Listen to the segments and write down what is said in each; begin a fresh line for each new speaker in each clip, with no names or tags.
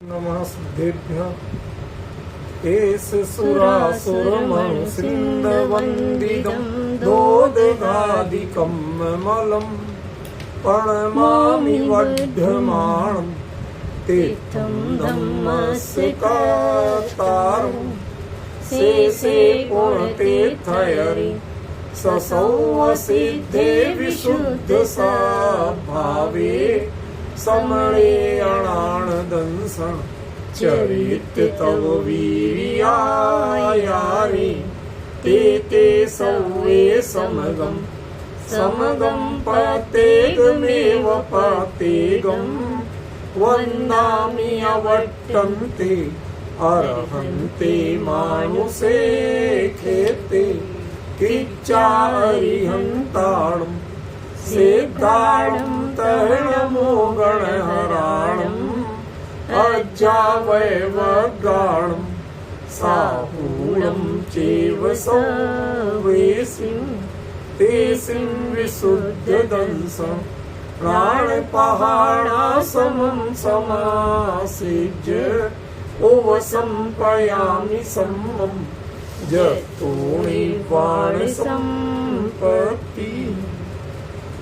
नमः सिद्धेभ्यः एष सुरासुरमनुसिन्धवन्दितं दोदगादिकं मलं प्रणमामि वर्धमानं तीर्थं धम्मस्कातारं शेषे पूर्णतीर्थयरि ससौवसिद्धे विशुद्धसाभावे समणे अणाणदंसं चरित तव वीर्यायारि ते सौवे समगं पतेगमेव पतेगं वन्दामि अवट्टन्ते अर्हन्ते मानुषे खेते किच्चारिहन्ताणं सिद्धाणं तरणमो गणहराणम् अज्जावैवगाणं साहूणं चैव सौवेसिं तेसिं विशुद्धदंसं प्राणपहाणासमं समासिज्य ओवसंपयामि सम्मं जतोणिवाणसंपत्ति।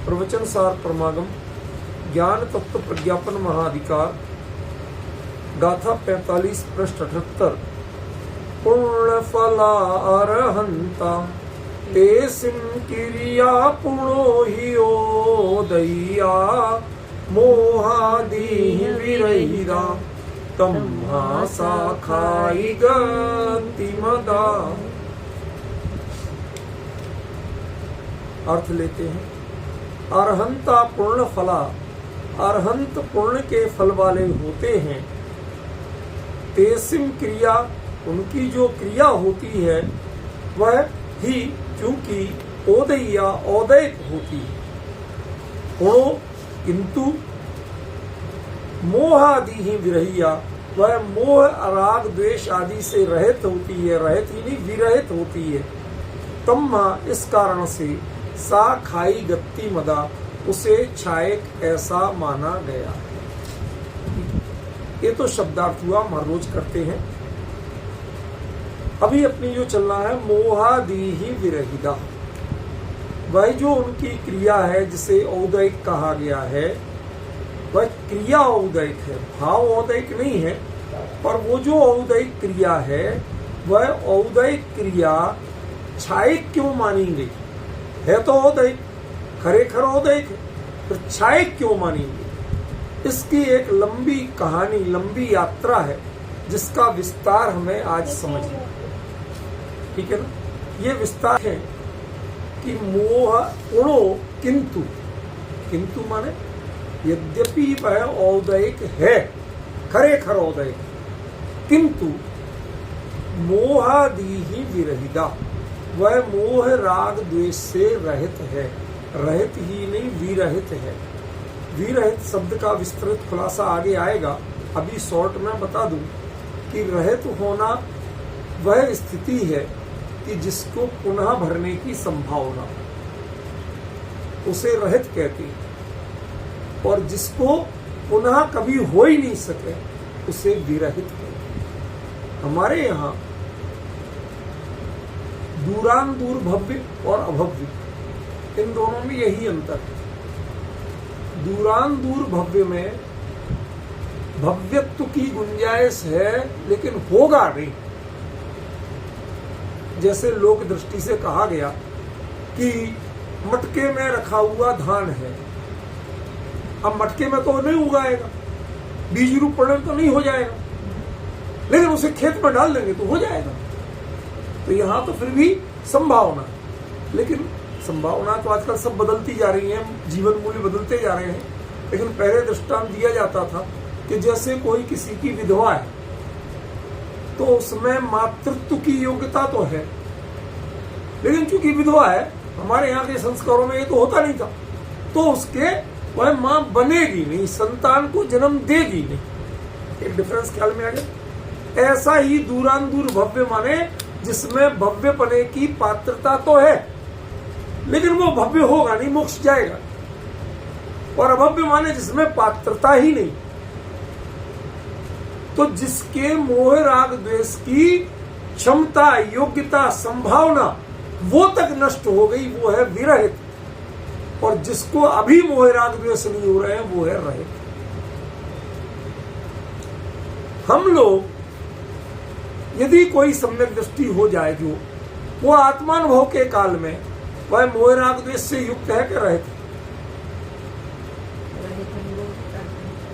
प्रवचन सार परमागम ज्ञान तत्व प्रज्ञापन महाधिकार गाथा 45 पृष्ठ 78। पूर्ण फला अरहंता ते सिम किरिया पुणो हि ओदय्या मोहादि विरहिरा तम्हा साखाई गति मदा। अर्थ लेते हैं। अरहंता पूर्ण फला, अरहंत पूर्ण के फल वाले होते हैं। तेसिम क्रिया, उनकी जो क्रिया होती है वह ही क्योंकि ओदय्या औदयिक होती है। गुणो किंतु मोहादि ही विरहिया, वह मोह राग द्वेष आदि से रहित होती है, रहित ही नहीं विरहित होती है। तम्मा, इस कारण से सा खाई गत्ती मदा, उसे छायक ऐसा माना गया। ये तो शब्दार्थ हुआ, हम हर रोज करते हैं। अभी अपनी जो चलना है मोहादि ही विरहिदा, वह जो उनकी क्रिया है जिसे औदयिक कहा गया है, वह क्रिया औदयिक है, भाव औदयिक नहीं है। पर वो जो औदयिक क्रिया है वह औदयिक क्रिया छायक क्यों मानी गई है? तो औदयिक खरेखर औदयिक है, तो छायक क्यों मानेंगे? इसकी एक लंबी कहानी, लंबी यात्रा है जिसका विस्तार हमें आज समझना, ठीक है ना। ये विस्तार है कि मोह गुणो किंतु, किंतु माने यद्यपि वह औदयिक है, खरेखर औदयिक, किंतु मोहादि ही विरहिता, वह मोह राग द्वेष से रहित है। रहित ही नहीं विरहित है। विरहित शब्द का विस्तृत खुलासा आगे आएगा। अभी शॉर्ट में बता दूं कि रहित होना वह स्थिति है कि जिसको पुनः भरने की संभावना, उसे रहित कहते हैं। और जिसको पुनः कभी हो ही नहीं सके उसे विरहित कहते हैं। हमारे यहाँ दूरान दूर भव्य और अभव्य, इन दोनों में यही अंतर है। दूरान दूर भव्य में भव्यत्व की गुंजाइश है लेकिन होगा नहीं। जैसे लोक दृष्टि से कहा गया कि मटके में रखा हुआ धान है, अब मटके में तो नहीं उगाएगा, बीज रूप पड़ने तो नहीं हो जाएगा, लेकिन उसे खेत में डाल देंगे तो हो जाएगा। तो यहां तो फिर भी संभावना, लेकिन संभावना तो आजकल सब बदलती जा रही है, जीवन मूल्य बदलते जा रहे हैं। लेकिन पहले दृष्टांत दिया जाता था कि जैसे कोई किसी की विधवा है तो उसमें मातृत्व की योग्यता तो है, लेकिन चूंकि विधवा है, हमारे यहाँ के संस्कारों में ये तो होता नहीं था, तो उसके वह मां बनेगी नहीं, संतान को जन्म देगी नहीं। एक डिफरेंस ख्याल में आ गया। ऐसा ही दूरान दूर भव्य माने जिसमें भव्य पने की पात्रता तो है, लेकिन वो भव्य होगा नहीं, मोक्ष जाएगा। और अभव्य माने जिसमें पात्रता ही नहीं, तो जिसके मोह राग द्वेष की क्षमता, योग्यता, संभावना वो तक नष्ट हो गई, वो है विरहित। और जिसको अभी मोह राग द्वेष नहीं हो रहे हैं, वो है रहित। हम लोग यदि कोई सम्यक दृष्टि हो जाए, जो वो आत्मानुभव के काल में वह मोह राग द्वेष से युक्त है कि रहित?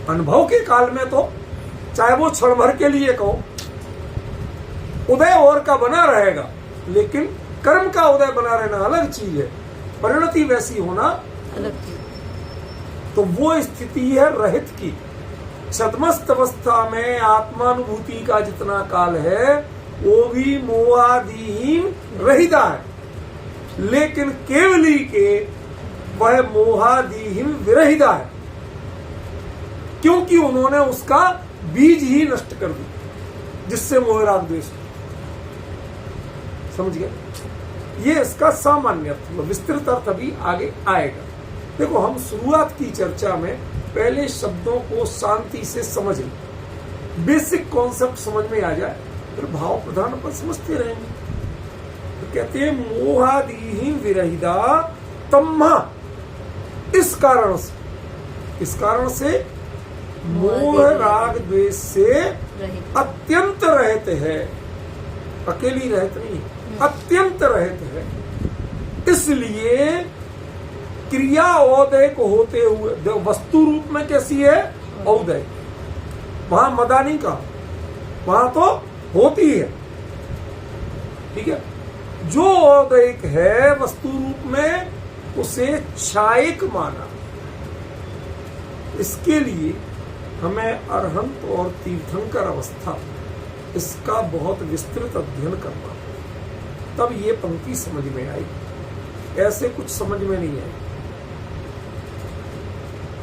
अनुभव के काल में तो चाहे वो क्षण भर के लिए कहो, उदय और का बना रहेगा, लेकिन कर्म का उदय बना रहना अलग चीज है, परिणति वैसी होना अलग चीज। तो वो स्थिति है रहित की। छद्मस्त अवस्था में आत्मानुभूति का जितना काल है वो भी मोहादिहीन रहिता है, लेकिन केवली के वह मोहादिहीन विरहिता है, क्योंकि उन्होंने उसका बीज ही नष्ट कर दिया, जिससे मोह राग द्वेष। समझ गए? ये इसका सामान्य अर्थ, विस्तृत अर्थ अभी आगे आएगा। देखो, हम शुरुआत की चर्चा में पहले शब्दों को शांति से समझ लें, बेसिक कॉन्सेप्ट समझ में आ जाए, फिर भाव प्रधान पर समझते रहेंगे। तो कहते हैं मोहादिहीन विरहिता तम्मा, इस कारण से मोह राग द्वेष से अत्यंत रहित है। अकेली रहित नहीं, अत्यंत रहित है। इसलिए क्रिया औदय को होते हुए, वस्तु रूप में कैसी है? औदय। वहां मदानी का, वहां तो होती है, ठीक है। जो औदयिक है वस्तु रूप में, उसे छायिक माना। इसके लिए हमें अरहंत और तीर्थंकर अवस्था, इसका बहुत विस्तृत अध्ययन करना, तब ये पंक्ति समझ में आई। ऐसे कुछ समझ में नहीं आई।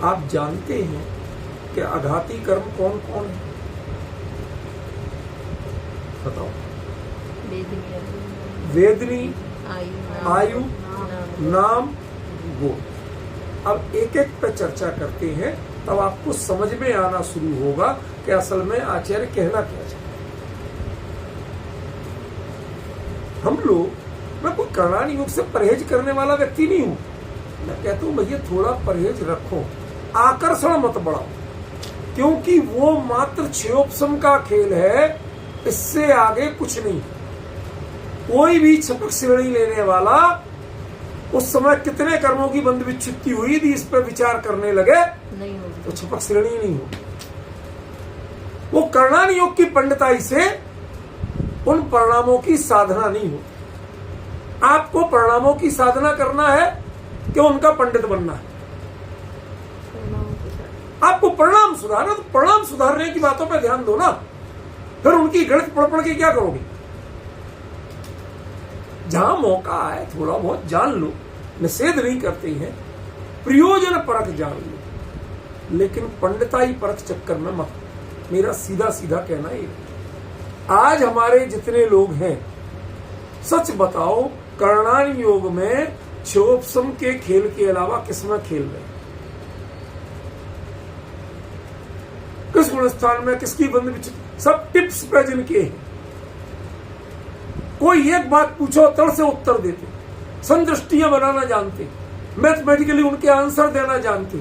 आप जानते हैं कि आघाती कर्म कौन कौन है? बताओ। वेदनी, आयु, नाम, गोत्र। अब एक एक पे चर्चा करते हैं, तब आपको समझ में आना शुरू होगा कि असल में आचार्य कहना क्या चाहते। हम लोग, मैं कोई करणानी योग से परहेज करने वाला व्यक्ति नहीं हूं। मैं कहता हूं भैया थोड़ा परहेज रखो, आकर्षण मत बढ़ाओ, क्योंकि वो मात्र क्षयोपशम का खेल है, इससे आगे कुछ नहीं। कोई भी छपक श्रेणी लेने वाला उस समय कितने कर्मों की बंद विच्छित्ति हुई थी, इस पर विचार करने लगे नहीं होगी, तो छपक श्रेणी नहीं होगी। वो करणानी योग की पंडिताई से उन परिणामों की साधना नहीं होती। आपको परिणामों की साधना करना है कि उनका पंडित बनना है? आपको परिणाम सुधारना, तो परिणाम सुधारने की बातों पर ध्यान दो ना। फिर उनकी गणित पढ़ के क्या करोगे? जहां मौका आए थोड़ा बहुत जान लो, निषेध नहीं करते हैं, प्रयोजन परक जान लो, लेकिन पंडिताई परक चक्कर में मत। मेरा सीधा सीधा कहना है, आज हमारे जितने लोग हैं, सच बताओ, करणानी योग में क्षयोपशम के खेल के अलावा किसमें खेल रहे? किस गुण स्थान में किसकी बंद विच्छिन्न? सब टिप्स पे जिनके हैं। कोई एक बात पूछो तड़ से उत्तर देते, संदृष्टियां बनाना जानते, मैथमेटिकली उनके आंसर देना जानते।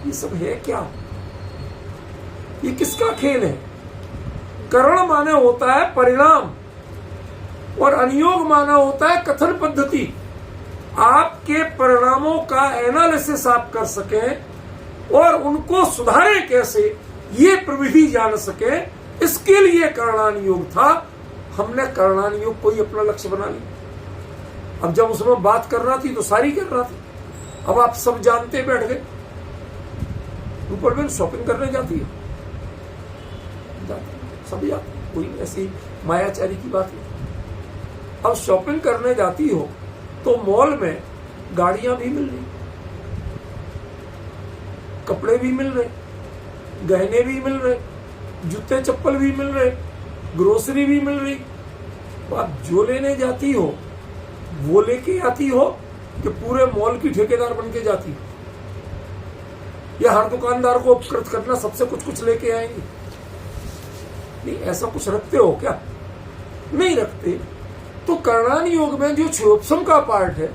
ये सब है क्या? ये किसका खेल है? करण माने होता है परिणाम, और अनियोग माना होता है कथन पद्धति। आपके परिणामों का एनालिसिस आप कर सकें और उनको सुधारें कैसे, ये प्रविधि जान सके, इसके लिए करणानी योग था। हमने करणानी योग को ही अपना लक्ष्य बना लिया। अब जब उसमें बात कर रहा थी तो सारी कर रहा था। अब आप सब जानते बैठ गए। ऊपर में शॉपिंग करने जाती है, सब जाते, कोई ऐसी मायाचारी की बात नहीं। अब शॉपिंग करने जाती हो तो मॉल में गाड़ियां भी मिल रही, कपड़े भी मिल रहे, गहने भी मिल रहे, जूते चप्पल भी मिल रहे, ग्रोसरी भी मिल रही। तो आप जो लेने जाती हो वो लेके आती हो कि पूरे मॉल की ठेकेदार बन के जाती हो, या हर दुकानदार को उपकृत करना, सबसे कुछ कुछ लेके आएंगे? नहीं, ऐसा कुछ रखते हो क्या? नहीं रखते। तो करणान योग में जो क्षोभसम का पार्ट है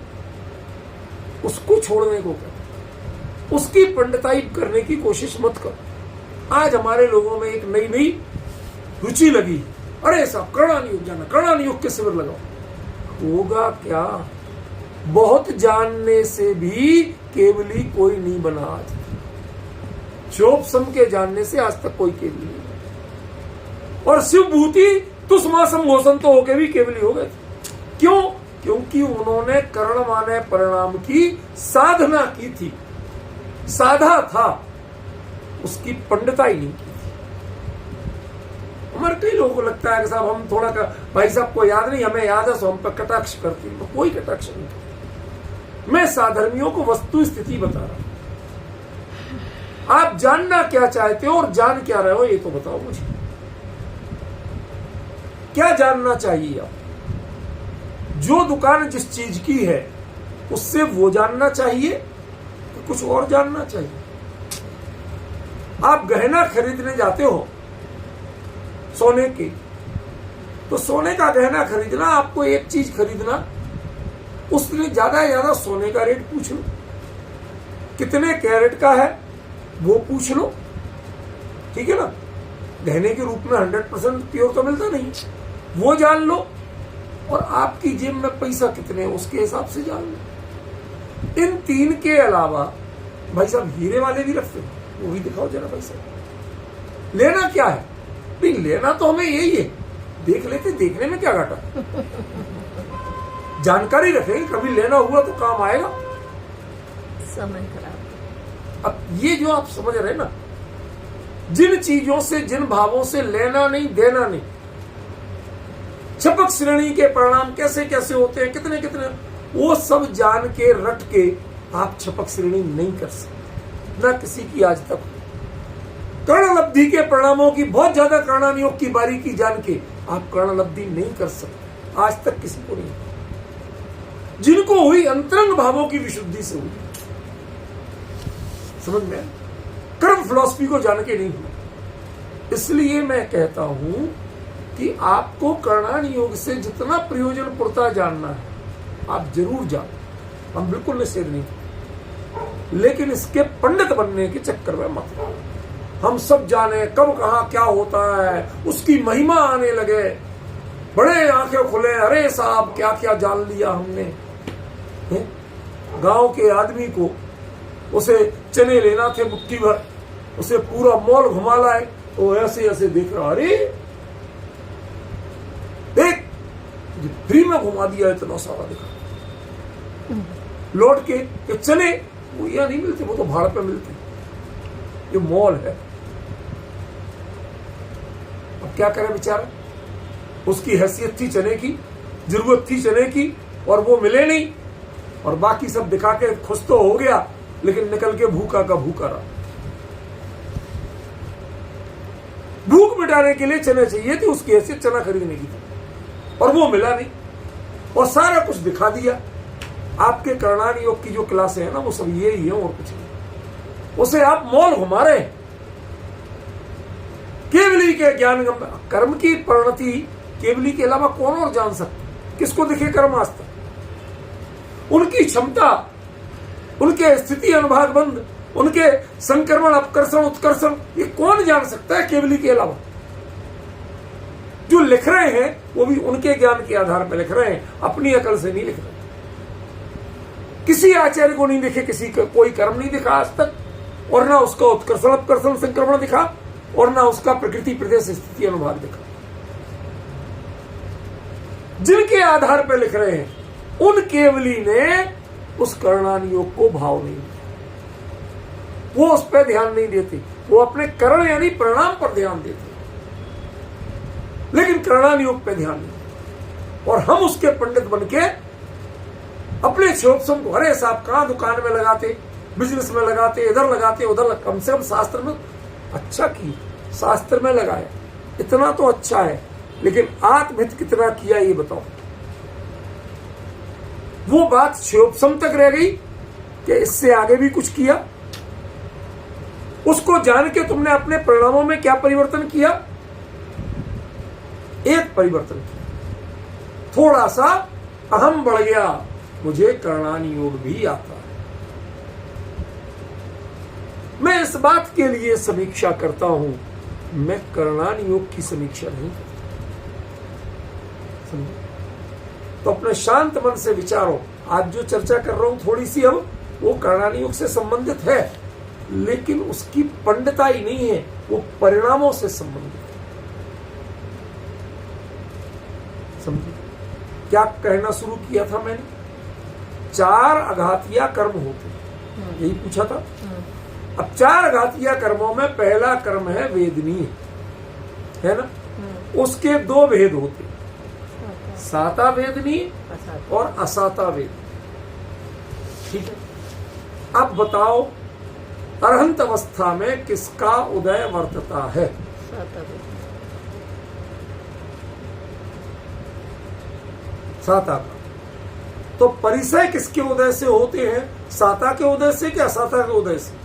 उसको छोड़ने को कहते, उसकी पंडिताई करने की कोशिश मत करो। आज हमारे लोगों में एक नई नई रुचि लगी, अरे साहब करणान योग जाना, करणान योग के शिविर लगाओ। होगा क्या? बहुत जानने से भी केवली कोई नहीं बना। आज क्षोभसम के जानने से आज तक कोई केवली नहीं बना। और शिवभूति तुष्मासम घोषण तो होके भी केवली हो गए। क्यों? क्योंकि उन्होंने करण माने परिणाम की साधना की थी, साधा था, उसकी पंडिताई नहीं की थी। हमारे कई लोगों को लगता है कि साहब हम थोड़ा भाई साहब को याद नहीं, हमें याद है सो हम पर कटाक्ष करते हैं। तो कोई कटाक्ष नहीं करते। मैं साधर्मियों को वस्तु स्थिति बता रहा हूं। आप जानना क्या चाहते हो और जान क्या रहे हो ये तो बताओ मुझे। क्या जानना चाहिए आप? जो दुकान जिस चीज की है उससे वो जानना चाहिए कि कुछ और जानना चाहिए? आप गहना खरीदने जाते हो सोने के, तो सोने का गहना खरीदना, आपको एक चीज खरीदना, उसने ज्यादा से ज्यादा सोने का रेट पूछ लो, कितने कैरेट का है वो पूछ लो, ठीक है ना? गहने के रूप में 100% प्योर तो मिलता नहीं, वो जान लो। और आपकी जेब में पैसा कितने उसके हिसाब से जान लो। इन तीन के अलावा भाई साहब हीरे वाले भी रखते हो, वो भी दिखाओ जरा पैसा। लेना क्या है? नहीं, लेना तो हमें यही है, देख लेते, देखने में क्या घाटा। जानकारी रखेंगे, कभी लेना हुआ तो काम आएगा।
समय खराब।
अब ये जो आप समझ रहे ना, जिन चीजों से, जिन भावों से लेना नहीं देना नहीं, छपक श्रेणी के परिणाम कैसे कैसे होते हैं, कितने कितने, वो सब जान के रट के आप छपक श्रेणी नहीं कर सकते, ना किसी की आज तक। कर्णलब्धि के परिणामों की बहुत ज्यादा कर्णान योग की बारीकी जान के आप कर्णलब्धि नहीं कर सकते, आज तक किसी को नहीं। जिनको हुई अंतरंग भावों की विशुद्धि से हुई, समझ में, कर्म फिलॉसफी को जान के नहीं हुआ। इसलिए मैं कहता हूं कि आपको कर्णान योग से जितना प्रयोजन पुरता जानना है आप जरूर जानो, हम बिल्कुल निषेध नहीं करते, लेकिन इसके पंडित बनने के चक्कर में मत। हम सब जाने कब कहां क्या होता है, उसकी महिमा आने लगे, बड़े आंखें खुले, अरे साहब क्या क्या जान लिया हमने। गांव के आदमी को उसे चने लेना थे मुट्ठी भर, उसे पूरा मॉल घुमा लाए, तो ऐसे ऐसे देख रहा, अरे देख फ्री में घुमा दिया, इतना सारा दिखा। लौट के चने वो यहाँ नहीं मिलते, वो तो भाड़े पे मिलते, ये मॉल है। अब क्या करे बेचारा, उसकी हैसियत थी चने की, जरूरत थी चने की, और वो मिले नहीं, और बाकी सब दिखा के खुश तो हो गया, लेकिन निकल के भूखा का भूखा रहा। भूख मिटाने के लिए चने चाहिए थी, उसकी हैसियत चना खरीदने की थी, और वो मिला नहीं, और सारा कुछ दिखा दिया। आपके कर्णान योग की जो क्लासे है ना, वो सब यही है और कुछ नहीं। उसे आप मॉल घुमा रहे हैं। केवली के ज्ञान, कर्म की परिणति केवली के अलावा कौन और जान सकता? किसको दिखे कर्म आज तक? उनकी क्षमता, उनके स्थिति अनुभाग बंद, उनके संक्रमण, अपकर्षण, उत्कर्षण, ये कौन जान सकता है केवली के अलावा? जो लिख रहे हैं वो भी उनके ज्ञान के आधार पर लिख रहे हैं, अपनी अकल से नहीं लिख रहे। किसी आचार्य को नहीं दिखे, किसी का कोई कर्म नहीं दिखा आज तक, और ना उसका उत्कर्षण, अपकर्षण, संक्रमण दिखा, और ना उसका प्रकृति प्रदेश स्थिति अनुभाग दिखा। जिनके आधार पर लिख रहे हैं उन केवली ने उस कर्णान योग को भाव नहीं दिया, वो उस पर ध्यान नहीं देते, वो अपने करण यानी परिणाम पर ध्यान देते, लेकिन कर्णान योग पे ध्यान नहीं। और हम उसके पंडित बनके अपने क्षोभसम को, अरे साहब कहां दुकान में लगाते, बिजनेस में लगाते, इधर लगाते, उधर, कम से कम शास्त्र में अच्छा की, शास्त्र में लगाया, इतना तो अच्छा है, लेकिन आत्महित कितना किया ये बताओ। वो बात क्षोभसम तक रह गई कि इससे आगे भी कुछ किया? उसको जान के तुमने अपने परिणामों में क्या परिवर्तन किया? एक परिवर्तन किया, थोड़ा सा अहम बढ़ गया, मुझे करणानि योग भी आता है। मैं इस बात के लिए समीक्षा करता हूं, मैं करणानि योग की समीक्षा नहीं करता। समझे? तो अपने शांत मन से विचारो। आज जो चर्चा कर रहा हूं थोड़ी सी अब वो करणानि योग से संबंधित है, लेकिन उसकी पंडिताई नहीं है, वो परिणामों से संबंधित है। समझे? क्या कहना शुरू किया था मैंने? 4 अघातिया कर्म होते हैं, यही पूछा था। अब 4 अघातिया कर्मों में पहला कर्म है वेदनीय, है ना? उसके 2 भेद होते, साता वेदनीय और असाता वेदनीय। ठीक है, अब बताओ अरहंत अवस्था में किसका उदय वर्तता है? साता का। तो परिचय किसके उदय से होते हैं? साता के उदय से कि असाता के उदय से?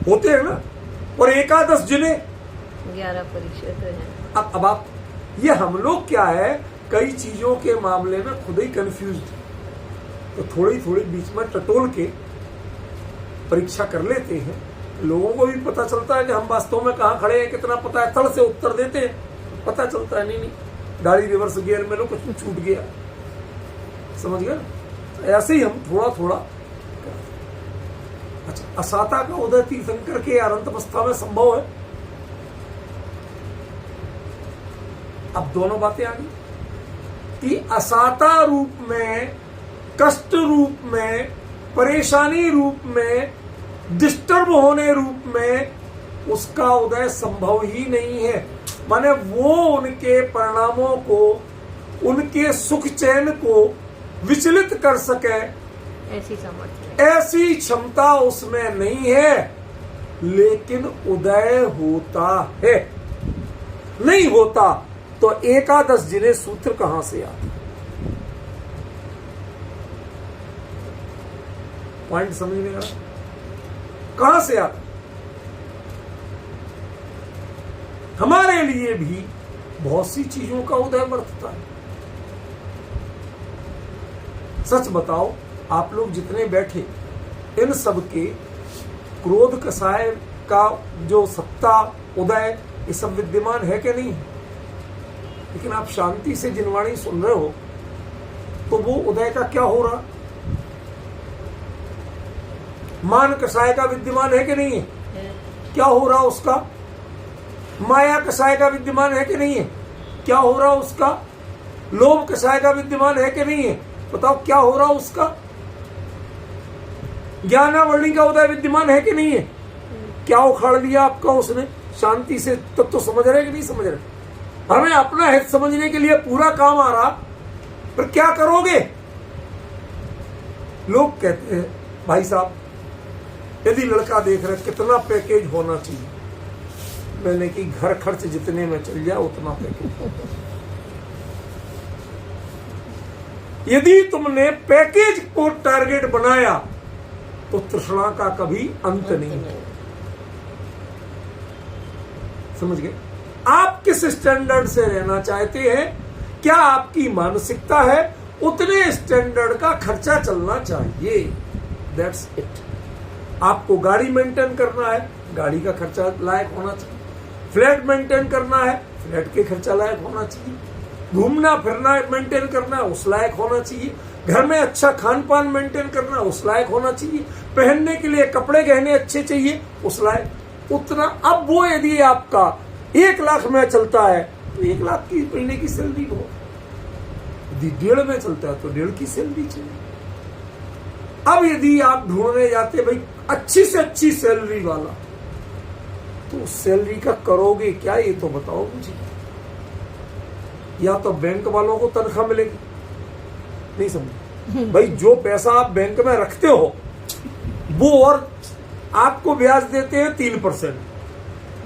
होते हैं ना। और एकादश जिन्हें
11% है।
अब आप ये हम लोग क्या है, कई चीजों के मामले में खुद ही कंफ्यूज थे, तो थोड़ी थोड़ी बीच में टटोल के परीक्षा कर लेते हैं, लोगों को भी पता चलता है कि हम वास्तव में कहाँ खड़े हैं, कितना पता है। तड़ से उत्तर देते हैं, पता चलता है नहीं गाड़ी रिवर्स गियर में लो, कुछ छूट गया। समझ गए? ऐसे ही हम थोड़ा थोड़ा। अच्छा, असाता का उदय तीर्थंकर के अनंत अवस्था में संभव है। अब दोनों बातें आ गई कि असाता रूप में, कष्ट रूप में, परेशानी रूप में, डिस्टर्ब होने रूप में उसका उदय संभव ही नहीं है। माने वो उनके परिणामों को, उनके सुख चैन को विचलित कर सके,
ऐसी सामर्थ्य,
ऐसी क्षमता उसमें नहीं है, लेकिन उदय होता है। नहीं होता तो एकादश जिन्हें सूत्र कहां से आता? पॉइंट समझने का कहां से आता? हमारे लिए भी बहुत सी चीजों का उदय वर्तता है। सच बताओ, आप लोग जितने बैठे, इन सब के क्रोध कसाय का जो सत्ता, उदय, ये सब विद्यमान है कि नहीं? लेकिन आप शांति से जिनवाणी सुन रहे हो, तो वो उदय का क्या हो रहा? मान कसाय का विद्यमान है कि नहीं है? क्या हो रहा उसका? माया कसाय का विद्यमान है कि नहीं है? क्या हो रहा उसका? लोभ कसाय का विद्यमान है कि नहीं है? बताओ क्या हो रहा उसका? ज्ञानावरणी का उदय विद्यमान है कि नहीं है? क्या उखाड़ लिया आपका उसने? शांति से तब तो समझ रहे कि नहीं समझ रहे? हमें अपना हित समझने के लिए पूरा काम आ रहा, पर क्या करोगे? लोग कहते हैं भाई साहब, यदि लड़का देख रहे कितना पैकेज होना चाहिए, मैंने कि घर खर्च जितने में चल जाए उतना पैकेज। यदि तुमने पैकेज को टारगेट बनाया तो तृष्णा का कभी अंत नहीं। समझ गए? आप किस स्टैंडर्ड से रहना चाहते हैं, क्या आपकी मानसिकता है, उतने स्टैंडर्ड का खर्चा चलना चाहिए। That's it. आपको गाड़ी मेंटेन करना है, गाड़ी का खर्चा लायक होना चाहिए। फ्लैट मेंटेन करना है, फ्लैट के खर्चा लायक होना चाहिए। घूमना फिरना मेंटेन करना, उस लायक होना चाहिए। घर में अच्छा खान पान मेंटेन करना, उस लायक होना चाहिए। पहनने के लिए कपड़े गहने अच्छे चाहिए, उस लायक उतना। अब वो यदि आपका 1 लाख में चलता है तो 1 लाख की महीने की सैलरी हो, यदि 1.5 में चलता है तो 1.5 की सैलरी चाहिए। अब यदि आप ढूंढने जाते भाई अच्छी से अच्छी सैलरी वाला, तो उस सैलरी का करोगे क्या, ये तो बताओ मुझे। या तो बैंक वालों को तनख्वाह मिलेगी, नहीं समझ भाई, जो पैसा आप बैंक में रखते हो वो, और आपको ब्याज देते हैं 3%,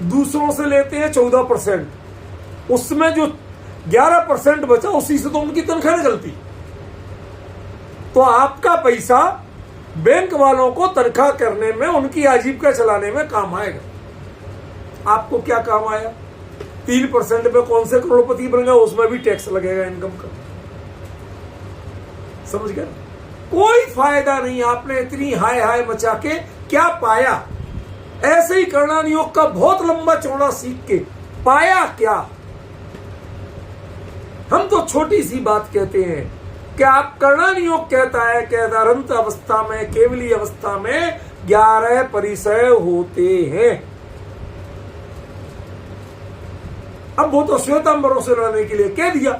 दूसरों से लेते हैं 14%, उसमें जो 11% बचा उसी से तो उनकी तनख्वाह निकलती। तो आपका पैसा बैंक वालों को तनख्वाह करने में, उनकी आजीविका चलाने में काम आएगा। आपको क्या काम आया? 3% पे कौन से करोड़पति बन गया, उसमें भी टैक्स लगेगा इनकम का। समझ गए? कोई फायदा नहीं। आपने इतनी हाय हाय मचा के क्या पाया? ऐसे ही करणान योग का बहुत लंबा चौड़ा सीख के पाया क्या? हम तो छोटी सी बात कहते हैं कि आप करणान योग कहता है कि अदरंत अवस्था में, केवली अवस्था में 11 परिचय होते हैं। अब वो तो श्वेतांबरों से लड़ने के लिए कह दिया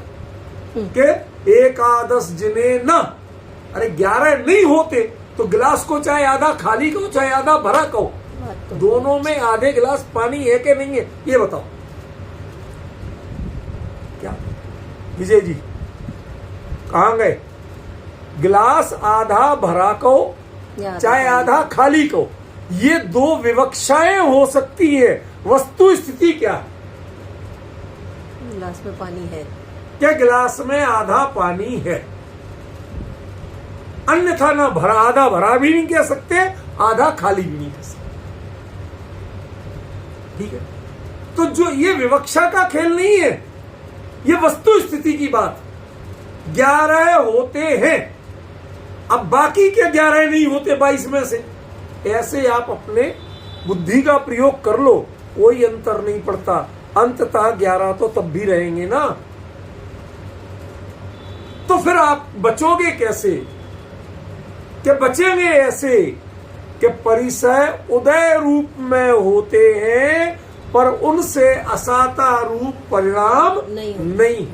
कि एकादश जिने न, अरे 11 नहीं होते तो गिलास को चाहे आधा खाली कहो चाहे आधा भरा कहो, दोनों में आधे गिलास पानी है कि नहीं है, ये बताओ। क्या विजय जी कहां गए? गिलास आधा भरा कहो चाहे आधा खाली कहो, ये दो विवक्षाएं हो सकती है। वस्तु स्थिति क्या है?
गिलास में पानी है,
क्या गिलास में आधा पानी है? अन्यथा ना भरा, आधा भरा भी नहीं कह सकते, आधा खाली भी नहीं कह सकते। ठीक है, तो जो ये विवक्षा का खेल नहीं है, ये वस्तु स्थिति की बात। 11 होते हैं, अब बाकी के 11 नहीं होते 22 में से। ऐसे आप अपने बुद्धि का प्रयोग कर लो, कोई अंतर नहीं पड़ता। अंततः 11 तो तब भी रहेंगे ना। तो फिर आप बचोगे कैसे? कि बचेंगे ऐसे कि परिचय उदय रूप में होते हैं, पर उनसे असाता रूप परिणाम नहीं।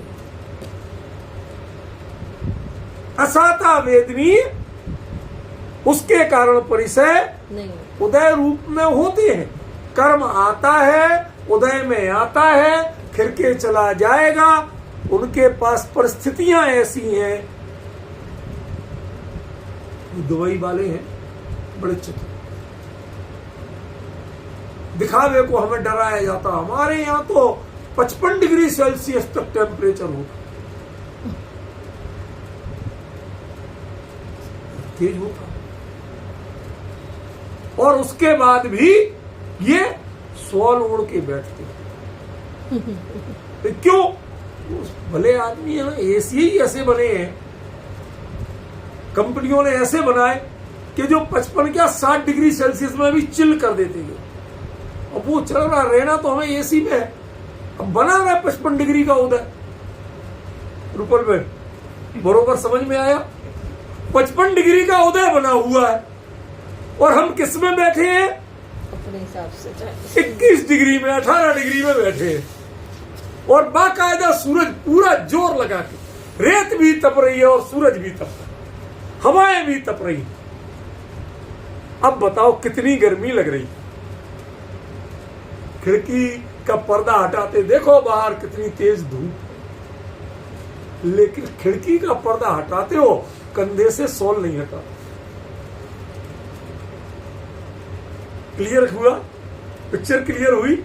असाता वेदनी, उसके कारण परिचय उदय रूप में होते हैं। कर्म आता है, उदय में आता है, फिर के चला जाएगा। उनके पास परिस्थितियां ऐसी हैं। दुबई वाले हैं बड़े चतुर, दिखावे को हमें डराया जाता। हमारे यहां तो 55 डिग्री सेल्सियस तक टेम्परेचर होता, तेज होता, और उसके बाद भी ये सॉल ओढ़ के बैठते। तो क्यों? भले आदमी है ना, एसी ही ऐसे बने हैं, कंपनियों ने ऐसे बनाए कि जो 55 क्या 60 डिग्री सेल्सियस में भी चिल कर देते हैं। अब वो चल रहा, रहना तो हमें एसी में है, अब बना रहा है 55 डिग्री का उदय रुपल में। बरोबर समझ में आया? 55 डिग्री का उदय बना हुआ है, और हम किस में बैठे हैं?
अपने हिसाब से
21 डिग्री में, 18 डिग्री में बैठे हैं, और बाकायदा सूरज पूरा जोर लगा के, रेत भी तप रही है और सूरज भी तप रहा है, हवाएं भी तप रही। अब बताओ कितनी गर्मी लग रही। खिड़की का पर्दा हटाते देखो बाहर कितनी तेज धूप, लेकिन खिड़की का पर्दा हटाते हो कंधे से सॉल नहीं हटा। क्लियर हुआ? पिक्चर क्लियर हुई?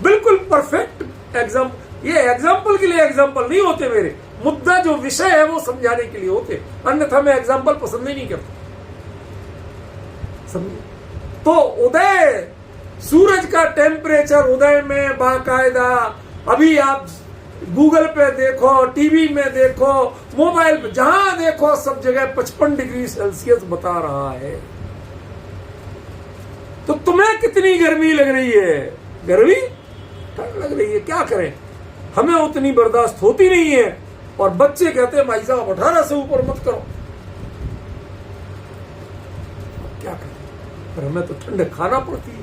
बिल्कुल परफेक्ट एग्जाम्पल। ये एग्जाम्पल के लिए एग्जाम्पल नहीं होते मेरे, मुद्दा जो विषय है वो समझाने के लिए होते, अन्यथा मैं एग्जाम्पल पसंद ही नहीं करता। समझे? तो उदय, सूरज का टेम्परेचर उदय में बाकायदा, अभी आप गूगल पे देखो, टीवी में देखो, मोबाइल पे, जहां देखो सब जगह 55 डिग्री सेल्सियस बता रहा है। तो तुम्हें कितनी गर्मी लग रही है? गर्मी ठंड लग रही है, क्या करें? हमें उतनी बर्दाश्त होती नहीं है, और बच्चे कहते हैं भाई साहब 18 से ऊपर मत करो। क्या करें? पर हमें तो ठंड खाना पड़ती है।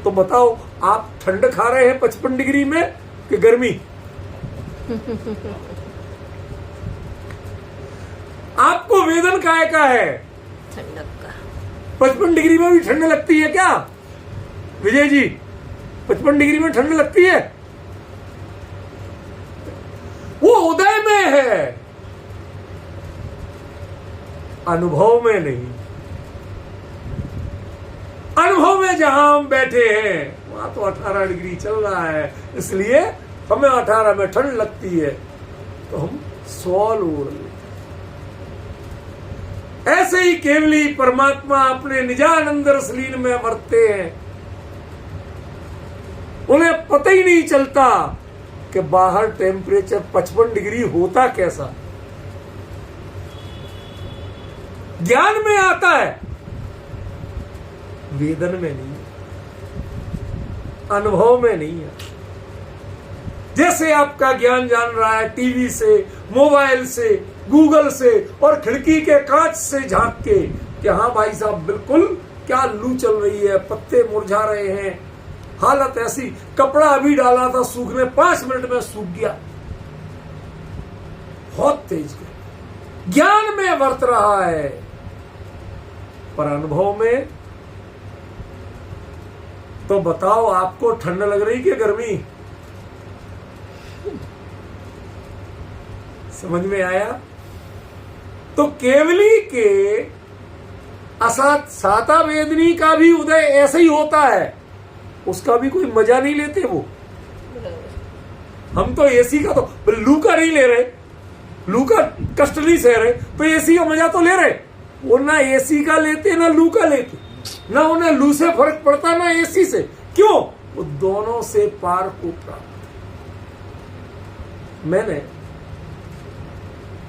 तो बताओ, आप ठंड खा रहे हैं 55 डिग्री में कि गर्मी? आपको वेदन काय का है?
ठंडक का।
55 डिग्री में भी ठंड लगती है क्या विजय जी? 55 डिग्री में ठंड लगती है? वो उदय में है, अनुभव में नहीं। अनुभव में जहां हम बैठे हैं वहां तो 18 डिग्री चल रहा है, इसलिए हमें 18 में ठंड लगती है, तो हम सॉल ओढ़ लेते। ऐसे ही केवली परमात्मा अपने निजानंद रसलीन में मरते हैं। उन्हें पता ही नहीं चलता कि बाहर टेम्परेचर 55 डिग्री होता कैसा। ज्ञान में आता है, वेदन में नहीं है, अनुभव में नहीं है। जैसे आपका ज्ञान जान रहा है टीवी से, मोबाइल से, गूगल से और खिड़की के कांच से झांक के कि हाँ भाई साहब बिल्कुल क्या लू चल रही है, पत्ते मुरझा रहे हैं, हालत ऐसी, कपड़ा अभी डाला था सूखने 5 मिनट में सूख गया, बहुत तेज गया। ज्ञान में वर्त रहा है, पर अनुभव में तो बताओ आपको ठंड लग रही कि गर्मी? समझ में आया? तो केवली के असात साता वेदनी का भी उदय ऐसे ही होता है, उसका भी कोई मजा नहीं लेते वो। हम तो एसी का तो लू का नहीं ले रहे, लू का कष्ट नहीं सह रहे, तो एसी का मजा तो ले रहे। वो ना एसी का लेते ना लू का लेते, ना उन्हें लू से फर्क पड़ता ना एसी से। क्यों? वो दोनों से पार को प्राप्त। मैंने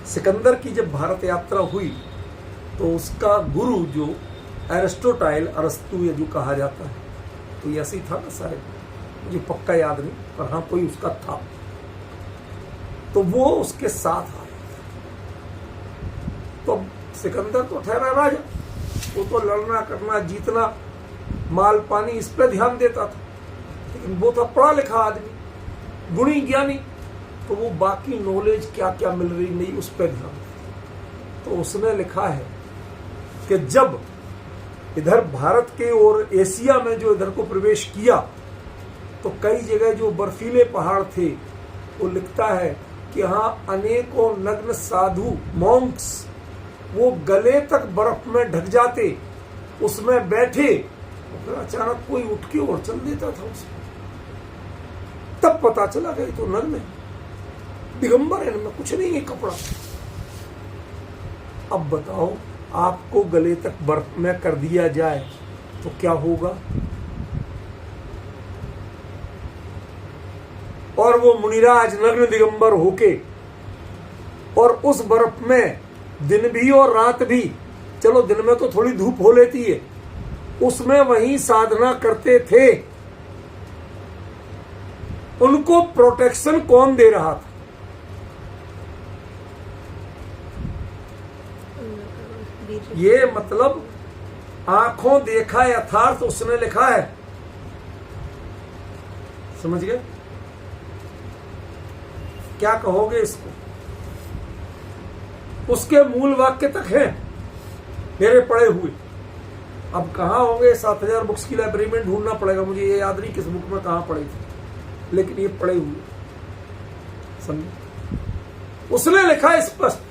सिकंदर की जब भारत यात्रा हुई तो उसका गुरु जो एरिस्टोटाइल, अरस्तु या जो कहा जाता है, तो ये ऐसी था ना शायद, मुझे पक्का याद नहीं, पर हाँ कोई उसका था। तो वो उसके साथ आया। तो सिकंदर तो ठहरा राजा, वो तो लड़ना करना जीतना, माल पानी इस पे ध्यान देता था, लेकिन वो था पढ़ा लिखा आदमी, गुणी ज्ञानी, तो वो बाकी नॉलेज क्या क्या मिल रही नहीं उस पर ध्यान देता। तो उसने लिखा है कि जब इधर भारत के और एशिया में जो इधर को प्रवेश किया तो कई जगह जो बर्फीले पहाड़ थे, वो लिखता है कि हाँ अनेकों नग्न साधु मॉन्क्स वो गले तक बर्फ में ढक जाते, उसमें बैठे, फिर अचानक कोई उठ के और चल देता था उसमें। तब पता चला गया तो नग्न दिगंबर है, इनमें कुछ नहीं है कपड़ा। अब बताओ आपको गले तक बर्फ में कर दिया जाए तो क्या होगा? और वो मुनिराज नग्न दिगंबर होके, और उस बर्फ में दिन भी और रात भी, चलो दिन में तो थोड़ी धूप हो लेती है, उसमें वहीं साधना करते थे। उनको प्रोटेक्शन कौन दे रहा था? ये मतलब आंखों देखा यथार्थ उसने लिखा है, समझ गए? क्या कहोगे इसको? उसके मूल वाक्य तक है मेरे पढ़े हुए। अब कहाँ होंगे? 7000 बुक्स की लाइब्रेरी में ढूंढना पड़ेगा, मुझे ये याद नहीं किस बुक में कहाँ पढ़ी थी, लेकिन ये पढ़े हुए समझे। उसने लिखा स्पष्ट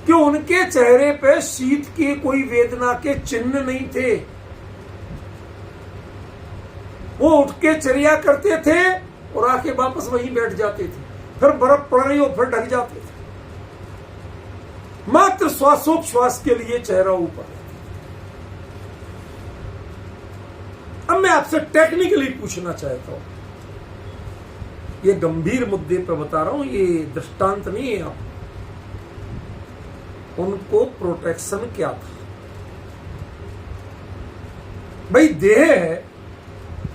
कि उनके चेहरे पे शीत की कोई वेदना के चिन्ह नहीं थे। वो उठ के चर्या करते थे और आके वापस वहीं बैठ जाते थे, फिर बर्फ पड़ रही हो फिर ढक जाते थे, मात्र श्वासोच्छ्वास के लिए चेहरा ऊपर। अब मैं आपसे टेक्निकली पूछना चाहता हूं, ये गंभीर मुद्दे पर बता रहा हूं, ये दृष्टांत नहीं है। आप उनको प्रोटेक्शन क्या था? भाई देह है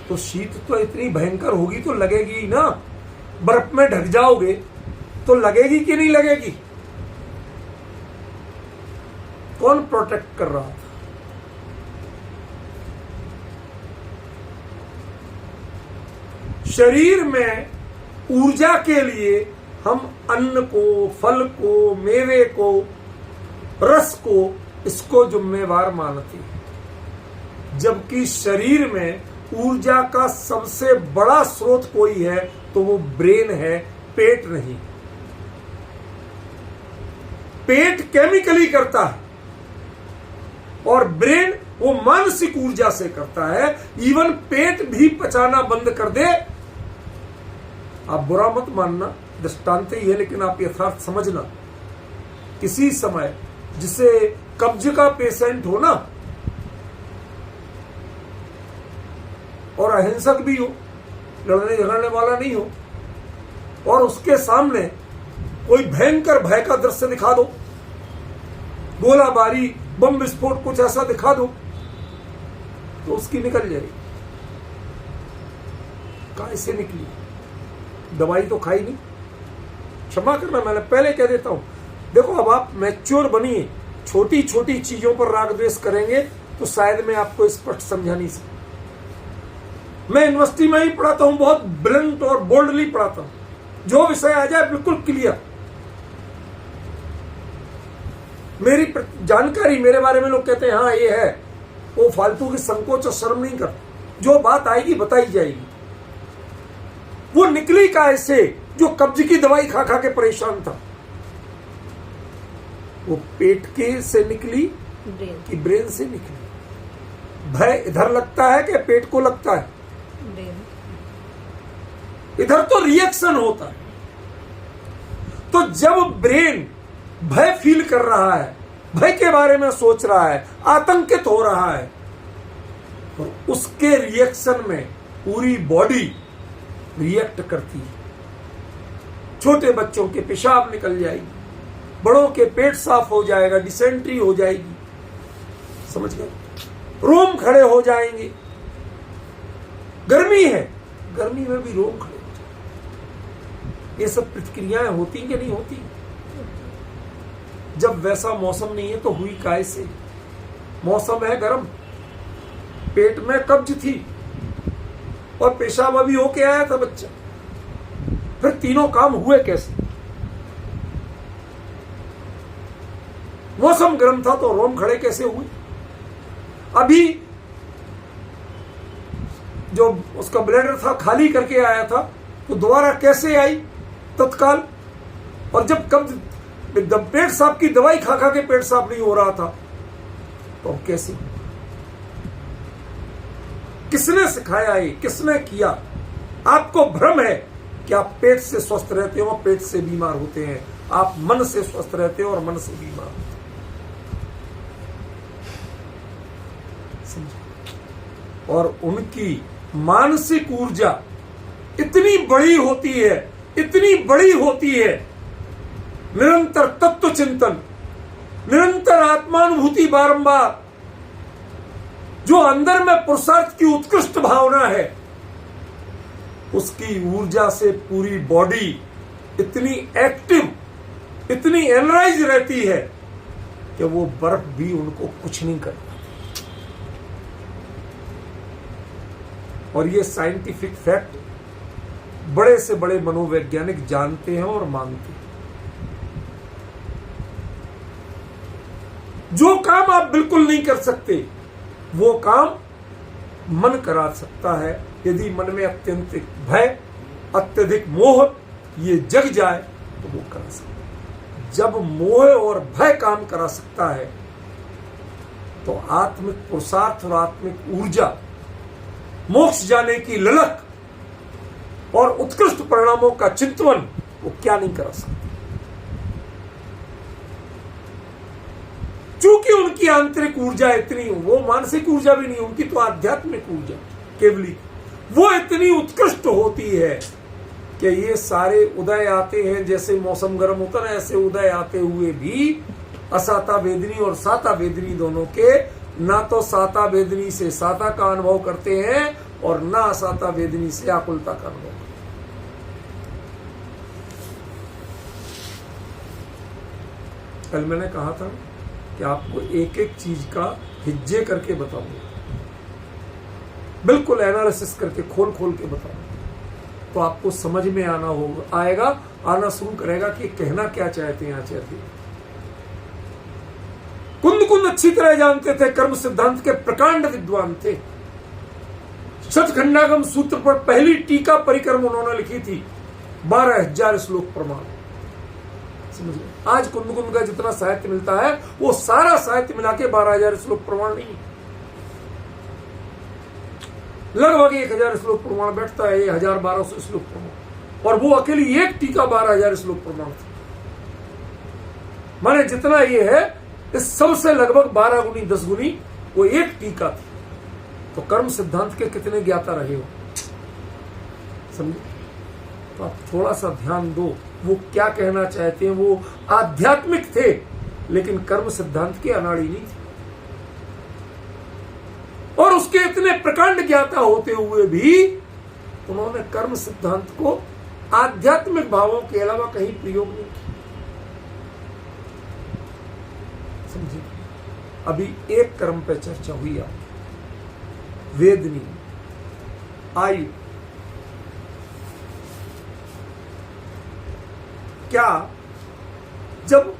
तो शीत तो इतनी भयंकर होगी तो लगेगी ही ना। बर्फ में ढक जाओगे तो लगेगी कि नहीं लगेगी? कौन प्रोटेक्ट कर रहा था? शरीर में ऊर्जा के लिए हम अन्न को, फल को, मेवे को, रस को, इसको जिम्मेवार मानते हैं, जबकि शरीर में ऊर्जा का सबसे बड़ा स्रोत कोई है तो वो ब्रेन है, पेट नहीं। पेट केमिकली करता है और ब्रेन वो मानसिक ऊर्जा से करता है। इवन पेट भी पचाना बंद कर दे, आप बुरा मत मानना, दृष्टांत ही है, लेकिन आप यथार्थ समझना। किसी समय जिसे कब्ज का पेशेंट हो ना, और अहिंसक भी हो, लड़ने झगड़ने वाला नहीं हो, और उसके सामने कोई भयंकर भय का दृश्य दिखा दो, गोलाबारी, बम विस्फोट, कुछ ऐसा दिखा दो, तो उसकी निकल जाएगी। कैसे निकली? दवाई तो खाई नहीं। क्षमा करना, मैंने पहले कह देता हूं, देखो अब आप मैच्योर बनिए, छोटी छोटी चीजों पर राग द्वेष करेंगे तो शायद मैं आपको स्पष्ट समझा नहीं सकता। मैं यूनिवर्सिटी में ही पढ़ाता हूं, बहुत ब्लंट और बोल्डली पढ़ाता हूं, जो विषय आ जाए बिल्कुल क्लियर। मेरी जानकारी, मेरे बारे में लोग कहते हैं हाँ ये है, वो फालतू की संकोच और शर्म नहीं कर, जो बात आएगी बताई जाएगी। वो निकली का ऐसे जो कब्ज की दवाई खा खा के परेशान था, वो पेट के से निकली कि ब्रेन से निकली? भय इधर लगता है कि पेट को लगता है? इधर तो रिएक्शन होता है। तो जब ब्रेन भय फील कर रहा है, भय के बारे में सोच रहा है, आतंकित हो रहा है, और उसके रिएक्शन में पूरी बॉडी रिएक्ट करती है। छोटे बच्चों के पेशाब निकल जाएगी, बड़ों के पेट साफ हो जाएगा, डिसेंट्री हो जाएगी, समझ गए? रोम खड़े हो जाएंगे। गर्मी है, गर्मी में भी रोम खड़े हो जाएंगे। ये सब प्रतिक्रियाएं होती कि नहीं होती? जब वैसा मौसम नहीं है तो हुई कैसे? मौसम है गर्म, पेट में कब्ज थी और पेशाब अभी होके आया था बच्चा, फिर तीनों काम हुए कैसे? मौसम गर्म था तो रोम खड़े कैसे हुए? अभी जो उसका ब्लैडर था खाली करके आया था तो दोबारा कैसे आई तत्काल? और जब कब्ज, पेट साफ की दवाई खा खा के पेट साफ नहीं हो रहा था तो कैसे? किसने सिखाया ये? किसने किया? आपको भ्रम है कि आप पेट से स्वस्थ रहते हो, पेट से बीमार होते हैं। आप मन से स्वस्थ रहते हो और मन से बीमार होते हैं। समझो? और उनकी मानसिक ऊर्जा इतनी बड़ी होती है, इतनी बड़ी होती है, निरंतर तत्व चिंतन, निरंतर आत्मानुभूति, बारंबार जो अंदर में पुरुषार्थ की उत्कृष्ट भावना है, उसकी ऊर्जा से पूरी बॉडी इतनी एक्टिव, इतनी एनर्जाइज रहती है कि वो बर्फ भी उनको कुछ नहीं कर पाती। और ये साइंटिफिक फैक्ट बड़े से बड़े मनोवैज्ञानिक जानते हैं और मानते हैं। जो काम आप बिल्कुल नहीं कर सकते वो काम मन करा सकता है। यदि मन में अत्यंतिक भय, अत्यधिक मोह ये जग जाए तो वो करा सकता है। जब मोह और भय काम करा सकता है तो आत्मिक पुरुषार्थ और आत्मिक ऊर्जा, मोक्ष जाने की ललक और उत्कृष्ट परिणामों का चिंतन वो क्या नहीं करा सकता। चूंकि उनकी आंतरिक ऊर्जा इतनी, वो मानसिक ऊर्जा भी नहीं, उनकी तो आध्यात्मिक ऊर्जा केवली, वो इतनी उत्कृष्ट होती है कि ये सारे उदय आते हैं, जैसे मौसम गर्म होता है ऐसे उदय आते हुए भी असाता वेदनी और साता वेदनी दोनों के, ना तो साता वेदनी से साता का अनुभव करते हैं और ना असाता वेदनी से आकुलता का अनुभव। कल मैंने कहा था कि आपको एक एक चीज का हिज्जे करके बताऊंगा, बिल्कुल एनालिसिस करके खोल खोल के बताऊंगा, तो आपको समझ में आना शुरू करेगा कि कहना क्या चाहते हैं आचार्य। कुंद अच्छी तरह जानते थे, कर्म सिद्धांत के प्रकांड विद्वान थे। शतखंडागम सूत्र पर पहली टीका परिक्रम उन्होंने लिखी थी, 12,000 श्लोक प्रमाण। समझिए, आज कुंद का जितना साहित्य मिलता है वो सारा साहित्य मिला के 12,000 श्लोक प्रमाण नहीं, लगभग 1,000 श्लोक प्रमाण बैठता है, 1,000-1,200 श्लोक प्रमाण, और वो अकेली एक टीका 12,000 श्लोक प्रमाण था। माने जितना ये है इस सबसे लगभग 12 गुनी 10 गुनी वो एक टीका थी। तो कर्म सिद्धांत के कितने ज्ञाता रहे हो, समझे? तो आप थोड़ा सा ध्यान दो, वो क्या कहना चाहते हैं। वो आध्यात्मिक थे लेकिन कर्म सिद्धांत के अनाड़ी नहीं थे, और उसके इतने प्रकांड ज्ञाता होते हुए भी उन्होंने कर्म सिद्धांत को आध्यात्मिक भावों के अलावा कहीं प्रयोग नहीं किया, समझे? अभी एक कर्म पे चर्चा हुई आप, वेदनी, आयु। क्या जब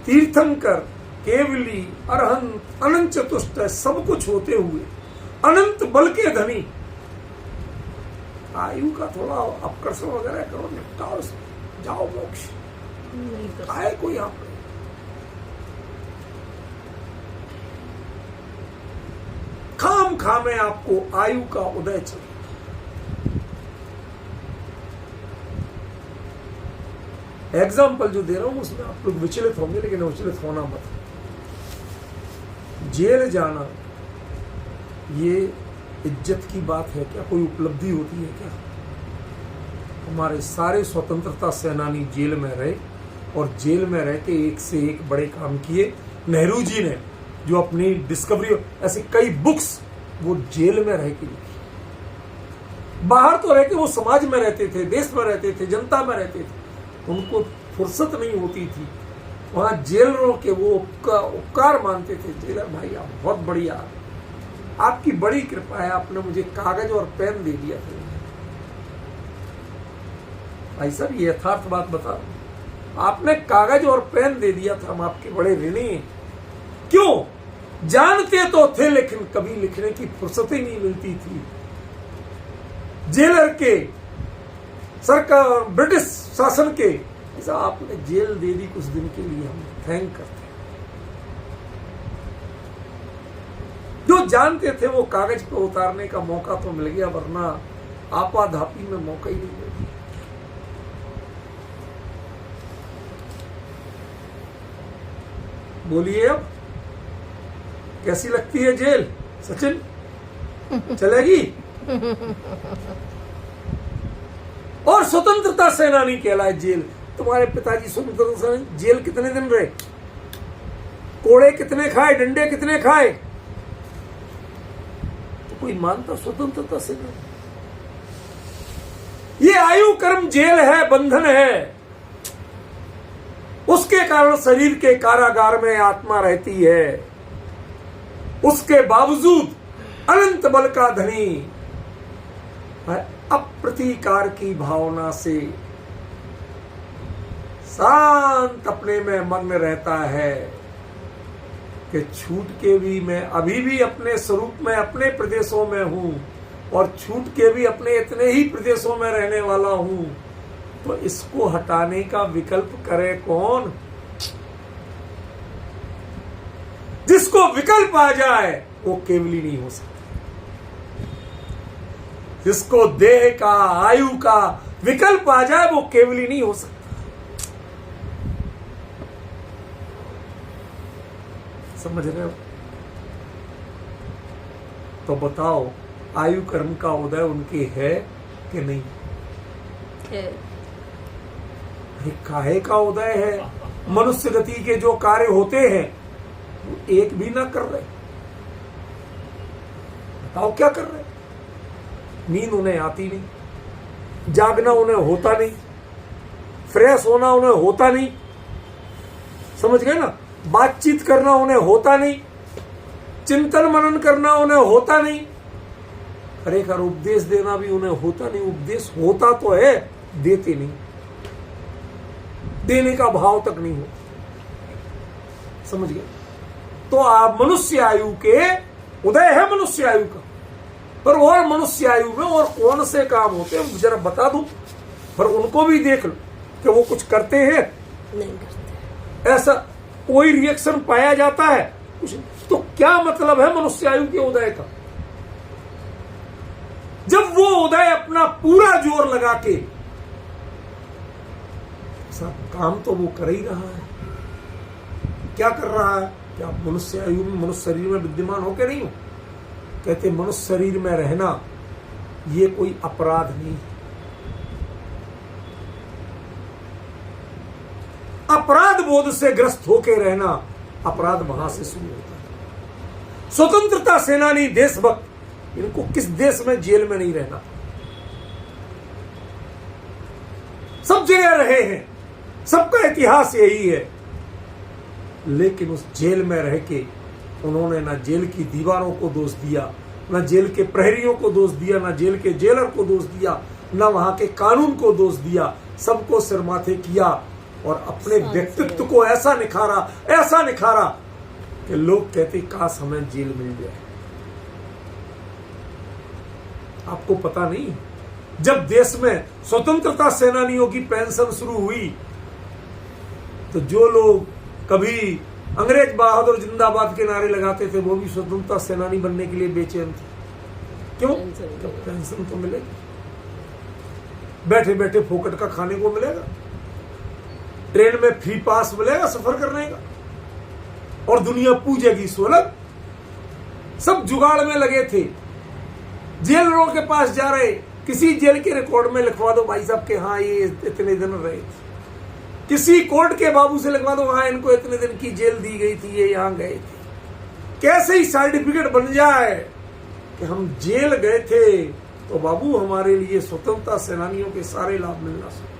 तीर्थंकर, केवली, अरहंत, अनंत चतुष्ट सब कुछ होते हुए अनंत बल के धनी, आयु का थोड़ा अपकर्षण वगैरह करो, निपटाओ, जाओ मोक्ष,
नहीं कर
आए कोई आप खाम खामे आपको आयु का उदय चले। एग्जाम्पल जो दे रहा हूं उसमें आप लोग विचलित होंगे, लेकिन विचलित होना मत। जेल जाना ये इज्जत की बात है क्या? कोई उपलब्धि होती है क्या? हमारे सारे स्वतंत्रता सेनानी जेल में रहे और जेल में रह के एक से एक बड़े काम किए। नेहरू जी ने जो अपनी डिस्कवरी, ऐसी कई बुक्स वो जेल में रह के लिखी। बाहर तो रह के वो समाज में रहते थे, देश में रहते थे, जनता में रहते थे, उनको फुर्सत नहीं होती थी। वहां जेलरों के वो उपकार मानते थे, जेलर भाई आप बहुत बढ़िया, आपकी बड़ी कृपा है, आपने मुझे कागज और पेन दे दिया था। भाई साहब ये यथार्थ बात बता रहा हूं, आपने कागज और पेन दे दिया था, हम आपके बड़े ऋणी हैं। क्यों? जानते तो थे लेकिन कभी लिखने की फुर्सत ही नहीं मिलती थी। जेलर के, सरकार, ब्रिटिश शासन के, ऐसा आपने जेल दे दी कुछ दिन के लिए, हम थैंक करते हैं। जो जानते थे वो कागज पे उतारने का मौका तो मिल गया, वरना आपाधापी में मौका ही नहीं मिला। बोलिए अब कैसी लगती है जेल सचिन? चलेगी? और स्वतंत्रता सेनानी कहलाए जेल। तुम्हारे पिताजी स्वतंत्रता सेनानी, जेल कितने दिन रहे? कोड़े कितने खाए? डंडे कितने खाए? तो कोई मानता स्वतंत्रता सेनानी? ये आयु कर्म जेल है, बंधन है। उसके कारण शरीर के कारागार में आत्मा रहती है। उसके बावजूद अनंत बल का धनी अप्रतीकार की भावना से शांत अपने में मग्न रहता है कि छूट के भी मैं अभी भी अपने स्वरूप में, अपने प्रदेशों में हूं, और छूट के भी अपने इतने ही प्रदेशों में रहने वाला हूं। तो इसको हटाने का विकल्प करे कौन? जिसको विकल्प आ जाए वो केवली नहीं हो सकता। जिसको देह का, आयु का विकल्प आ जाए वो केवली नहीं हो सकता। समझ रहे हो? तो बताओ आयु कर्म का उदय उनके है कि नहीं
है?
काहे का उदय है? मनुष्य गति के जो कार्य होते हैं वो एक भी ना कर रहे। बताओ क्या कर रहे? नींद उन्हें आती नहीं, जागना उन्हें होता नहीं, फ्रेश होना उन्हें होता नहीं, समझ गए ना? बातचीत करना उन्हें होता नहीं, चिंतन मनन करना उन्हें होता नहीं, खरेखर उपदेश देना भी उन्हें होता नहीं। उपदेश होता तो है, देते नहीं, देने का भाव तक नहीं हो। समझ गए? तो आप मनुष्य आयु के उदय है, मनुष्य आयु का। पर और मनुष्य आयु में और कौन से काम होते हैं जरा बता दूं, पर उनको भी देख लो कि वो कुछ करते हैं?
नहीं करते।
ऐसा कोई रिएक्शन पाया जाता है? कुछ। तो क्या मतलब है मनुष्य आयु के उदय का? जब वो उदय अपना पूरा जोर लगा के, सब काम तो वो कर ही रहा है। क्या कर रहा है? क्या मनुष्य आयु में, मनुष्य शरीर में विद्यमान हो के नहीं हो? कहते मनुष्य शरीर में रहना ये कोई अपराध नहीं। अपराध बोध से ग्रस्त होकर रहना, अपराध वहां से शुरू होता है। स्वतंत्रता सेनानी, देशभक्त, इनको किस देश में जेल में नहीं रहना, सब जगह रहे हैं, सबका इतिहास यही है। लेकिन उस जेल में रह के उन्होंने ना जेल की दीवारों को दोष दिया, ना जेल के प्रहरियों को दोष दिया, ना जेल के जेलर को दोष दिया, ना वहां के कानून को दोष दिया, सबको सिर माथे किया और अपने व्यक्तित्व को ऐसा निखारा कि लोग कहते काश हमें जेल मिल जाए। आपको पता नहीं, जब देश में स्वतंत्रता सेनानियों की पेंशन शुरू हुई तो जो लोग कभी अंग्रेज बहादुर जिंदाबाद के नारे लगाते थे वो भी स्वतंत्रता सेनानी बनने के लिए बेचैन थे। क्यों? पेंशन तो मिलेगी, बैठे बैठे फोकट का खाने को मिलेगा, ट्रेन में फ्री पास मिलेगा सफर करने का, और दुनिया पूजेगी सोलह। सब जुगाड़ में लगे थे। जेलरों के पास जा रहे, किसी जेल के रिकॉर्ड में लिखवा दो भाई साहब के हाँ ये इतने दिन रहे थे, किसी कोर्ट के बाबू से लिखवा दो हाँ इनको इतने दिन की जेल दी गई थी, ये यहां गए थे। कैसे ही सर्टिफिकेट बन जाए कि हम जेल गए थे तो बाबू हमारे लिए स्वतंत्रता सेनानियों के सारे लाभ मिलना शुरू।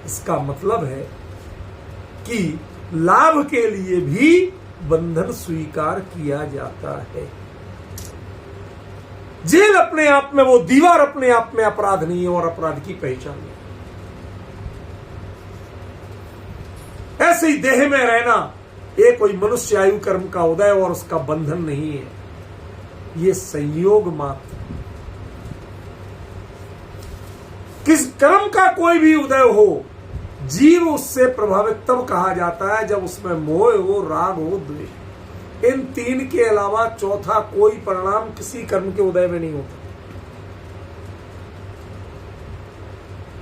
इसका मतलब है कि लाभ के लिए भी बंधन स्वीकार किया जाता है। जेल अपने आप में, वो दीवार अपने आप में अपराध नहीं है और अपराध की पहचान नहीं। ऐसे ही देह में रहना ये कोई मनुष्य आयु कर्म का उदय और उसका बंधन नहीं है, ये संयोग मात्र। किस कर्म का कोई भी उदय हो, जीव उससे प्रभावित तब कहा जाता है जब उसमें मोह हो, राग हो, द्वेष। इन तीन के अलावा चौथा कोई परिणाम किसी कर्म के उदय में नहीं होता।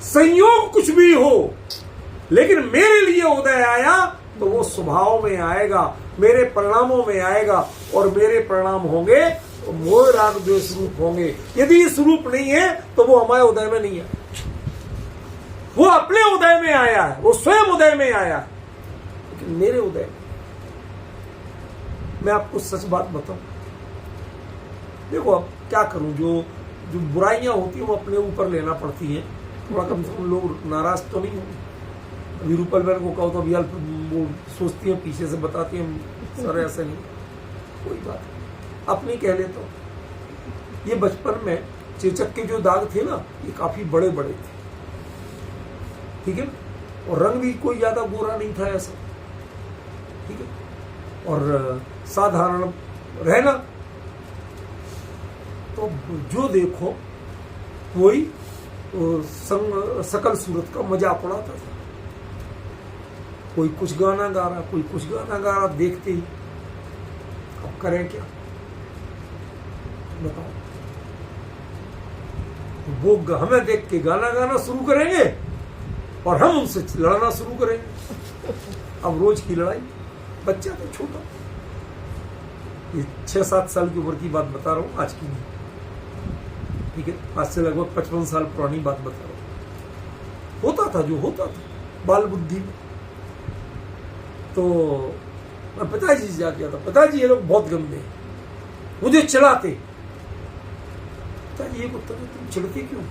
संयोग कुछ भी हो, लेकिन मेरे लिए उदय आया तो वो स्वभाव में आएगा, मेरे परिणामों में आएगा, और मेरे परिणाम होंगे तो मोह राग द्वेष रूप होंगे। यदि इस रूप नहीं है तो वो हमारे उदय में नहीं है, वो अपने उदय में आया है, वो स्वयं उदय में आया है। लेकिन मेरे उदय, मैं आपको सच बात बताऊं, देखो अब क्या करूं, जो बुराइयां होती हैं वो अपने ऊपर लेना पड़ती हैं। थोड़ा कम से कम लोग नाराज तो नहीं होंगे। अभी रूपल बहन को कहो तो अभी वो सोचती है, पीछे से बताती है सर ऐसे नहीं, कोई बात नहीं, अपनी कह लेता हूं। ये बचपन में चेचक के जो दाग थे ना, ये काफी बड़े बड़े थे, ठीक है, और रंग भी कोई ज्यादा गोरा नहीं था ऐसा, ठीक है, और साधारण रहना। तो जो देखो कोई सकल सूरत का मजाक उड़ाता था, कोई कुछ गाना गा रहा, कोई कुछ गाना गा रहा, देखते ही अब करें क्या बताओ। वो हमें देख के गाना गाना शुरू करेंगे और हम उनसे लड़ना शुरू करेंगे। अब रोज की लड़ाई, बच्चा तो छोटा, ये 6-7 साल की उम्र की बात बता रहा हूं, आज की नहीं, ठीक है, आज से लगभग 55 साल पुरानी बात बता रहा हूं। होता था जो होता था बाल बुद्धि में। तो मैं पिताजी से जाके आता, पिताजी ये लोग बहुत गंदे हैं, मुझे चिढ़ाते। पिताजी ये कुत्ता, तुम चिढ़ते क्यों?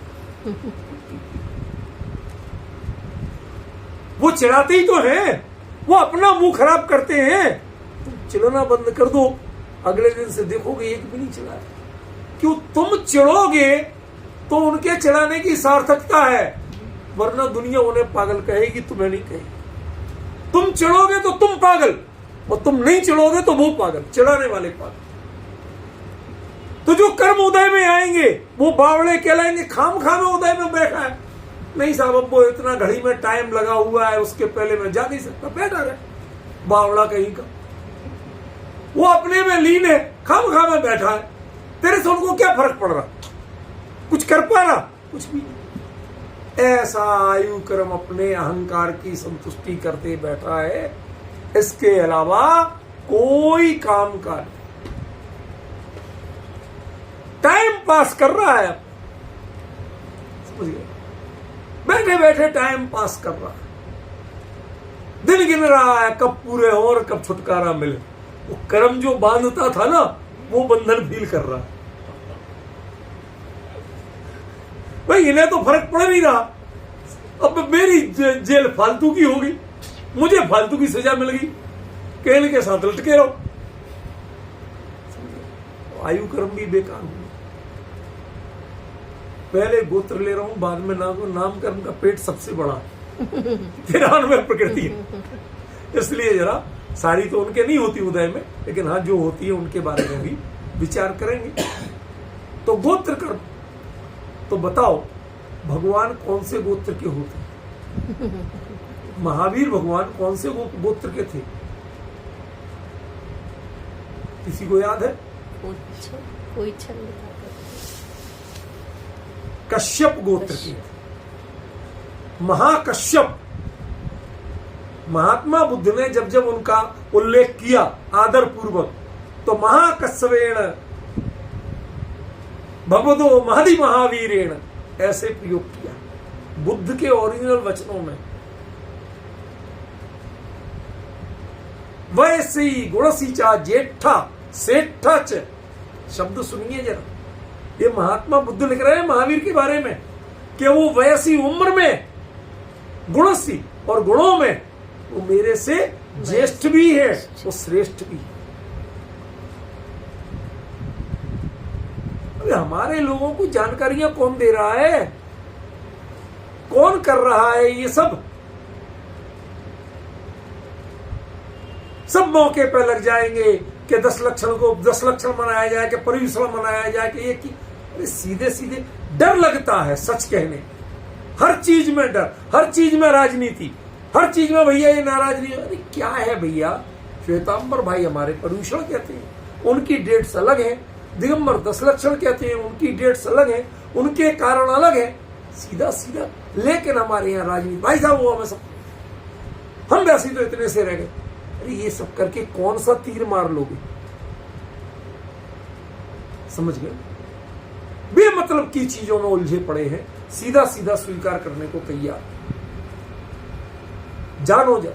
वो चिढ़ाते ही तो हैं, वो अपना मुंह खराब करते हैं। तुम चिढ़ना बंद कर दो, अगले दिन से देखोगे एक भी नहीं चिढ़ाए। क्यों? तुम चिढ़ोगे तो उनके चिढ़ाने की सार्थकता है, वरना दुनिया उन्हें पागल कहेगी, तुम्हें नहीं कहेगी। तुम चिढ़ोगे तो तुम पागल, और तुम नहीं चिढ़ोगे तो वो पागल, चिढ़ाने वाले पागल। तो जो कर्म उदय में आएंगे वो बावड़े कहलाएंगे, खाम में उदय में बैठा है। नहीं साहब, अब वो इतना घड़ी में टाइम लगा हुआ है, उसके पहले मैं जा नहीं सकता, बैठा रहे, बावड़ा कहीं का। वो अपने में लीन है, खाम में बैठा है, तेरे से उनको क्या फर्क पड़ रहा? कुछ कर पा रहा? कुछ भी नहीं। ऐसा आयु कर्म अपने अहंकार की संतुष्टि करते बैठा है। इसके अलावा कोई काम का नहीं, टाइम पास कर रहा है, समझ गए, बैठे बैठे टाइम पास कर रहा है, दिन गिन रहा है कब पूरे हो और कब छुटकारा मिले। वो कर्म जो बांधता था ना, वो बंधन फील कर रहा है। भाई इन्हें तो फर्क पड़ नहीं रहा, अब मेरी जेल फालतू की होगी, मुझे फालतू की सजा मिल गई, कहने के साथ लटके रहो, आयु कर्म भी बेकार हो। पहले गोत्र ले रहा हूं, बाद में नामकरण का पेट सबसे बड़ा फिर में प्रकृति है, इसलिए जरा सारी तो उनके नहीं होती उदय में, लेकिन हाँ जो होती है उनके बारे में भी विचार करेंगे। तो गोत्र कर्म, तो बताओ भगवान कौन से गोत्र के होते? महावीर भगवान कौन से गोत्र के थे? किसी को याद है?
कोई छंद था।
कश्यप गोत्र के, महाकश्यप। महात्मा बुद्ध ने जब जब उनका उल्लेख किया आदर पूर्वक, तो महाकश्यपेण भगवतो महदि महावीरेण ऐसे प्रयोग किया बुद्ध के ओरिजिनल वचनों में। वैसे ही गुणसीचा जेठा सेठा च, शब्द सुनिए जरा, ये महात्मा बुद्ध लिख रहे हैं महावीर के बारे में कि वो वैसी उम्र में गुणसी और गुणों में वो मेरे से ज्येष्ठ भी है, वो श्रेष्ठ भी है। अरे हमारे लोगों को जानकारियां कौन दे रहा है, कौन कर रहा है ये सब मौके पर लग जाएंगे कि 10 लक्षण मनाया जाए, कि परिवेषण मनाया जाए, कि ये की। अरे सीधे सीधे डर लगता है सच कहने, हर चीज में डर, हर चीज में राजनीति, हर चीज में भैया ये नाराज नहीं। अरे क्या है भैया, श्वेतांबर भाई हमारे पर्यूषण कहते हैं, उनकी डेट्स अलग है, दिगंबर 10 लक्षण कहते हैं, उनकी डेट्स अलग है, उनके कारण अलग है, सीधा सीधा। लेकिन हमारे यहाँ राजनीति, भाई साहब वो हमें सब, हम वैसे तो इतने से रह गए। अरे ये सब करके कौन सा तीर मार लोगे? समझ गए? बेमतलब की चीजों में उलझे पड़े हैं, सीधा सीधा स्वीकार करने को तैयार। जानो जा।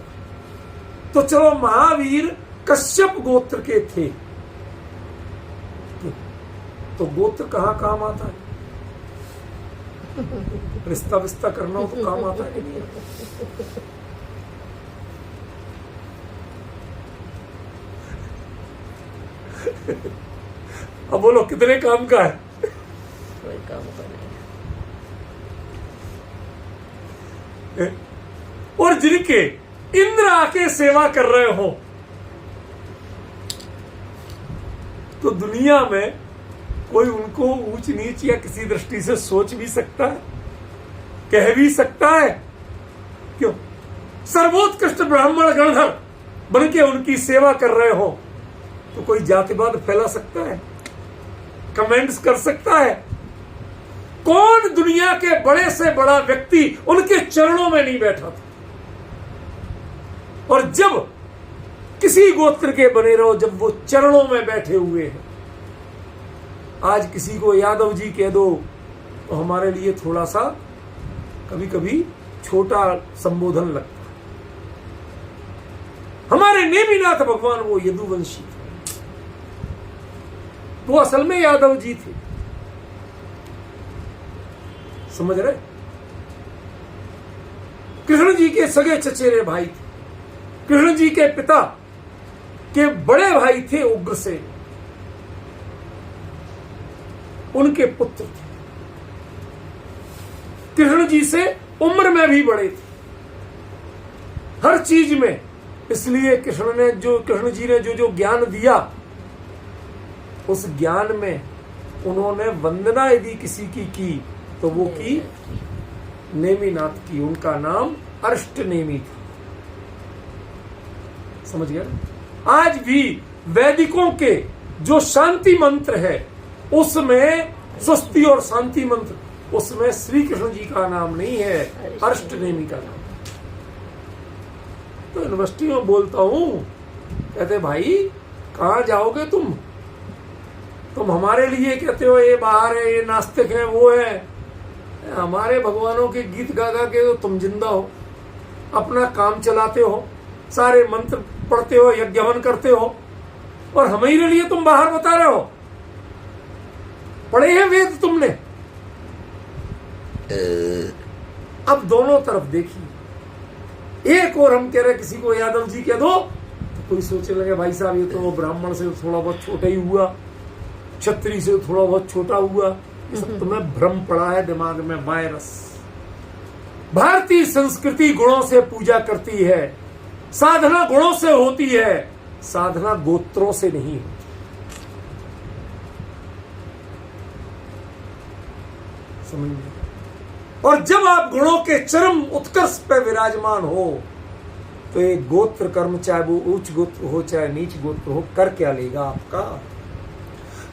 तो चलो महावीर कश्यप गोत्र के थे, तो गोत्र कहां काम आता है? रिश्ता विस्ता करना हो तो काम आता है कि नहीं? अब बोलो कितने काम का है?
कोई काम का नहीं।
और जिनके इंद्र आके सेवा कर रहे हो, तो दुनिया में कोई उनको ऊंच नीच या किसी दृष्टि से सोच भी सकता है, कह भी सकता है? क्यों? सर्वोत्कृष्ट ब्राह्मण गणधर बन के उनकी सेवा कर रहे हो, तो कोई जातिवाद फैला सकता है, कमेंट्स कर सकता है? कौन दुनिया के बड़े से बड़ा व्यक्ति उनके चरणों में नहीं बैठा था? और जब किसी गोत्र के बने रहो, जब वो चरणों में बैठे हुए हैं, आज किसी को यादव जी कह दो तो हमारे लिए थोड़ा सा कभी कभी छोटा संबोधन लगता है। हमारे नेमिनाथ भगवान वो यदुवंशी थे, वो असल में यादव जी थे। समझ रहे? कृष्ण जी के सगे चचेरे भाई थे, कृष्ण जी के पिता के बड़े भाई थे उग्रसेन, उनके पुत्र थे, कृष्ण जी से उम्र में भी बड़े थे, हर चीज में। इसलिए कृष्ण जी ने जो ज्ञान दिया, उस ज्ञान में उन्होंने वंदना यदि किसी की तो वो की नेमिनाथ की। उनका नाम अरिष्ट नेमी था। समझ गए? आज भी वैदिकों के जो शांति मंत्र है, उसमें स्वस्ति और शांति मंत्र, उसमें श्री कृष्ण जी का नाम नहीं है, अरिष्ट नेमी का नाम। तो यूनिवर्सिटी में बोलता हूं कहते भाई कहाँ जाओगे तुम हमारे लिए कहते हो ये बाहर है, ये नास्तिक है, वो है। हमारे भगवानों के गीत गा गा के तो तुम जिंदा हो, अपना काम चलाते हो, सारे मंत्र पढ़ते हो, यज्ञ हवन करते हो, और हमारे लिए तुम बाहर बता रहे हो। पढ़े हैं वेद तुमने? अब दोनों तरफ देखिए, एक और हम कह रहे किसी को यादव जी कह दो तो कोई सोचे लगे भाई साहब ये तो ब्राह्मण से थोड़ा बहुत छोटा ही हुआ, क्षत्रिय से थोड़ा बहुत छोटा हुआ। ये सब तुम्हें भ्रम पड़ा है दिमाग में, वायरस। भारतीय संस्कृति गुणों से पूजा करती है, साधना गुणों से होती है, साधना गोत्रों से नहीं होती। समझिए। और जब आप गुणों के चरम उत्कर्ष पे विराजमान हो तो एक गोत्र कर्म, चाहे वो उच्च गोत्र हो चाहे नीच गोत्र हो, कर क्या लेगा आपका?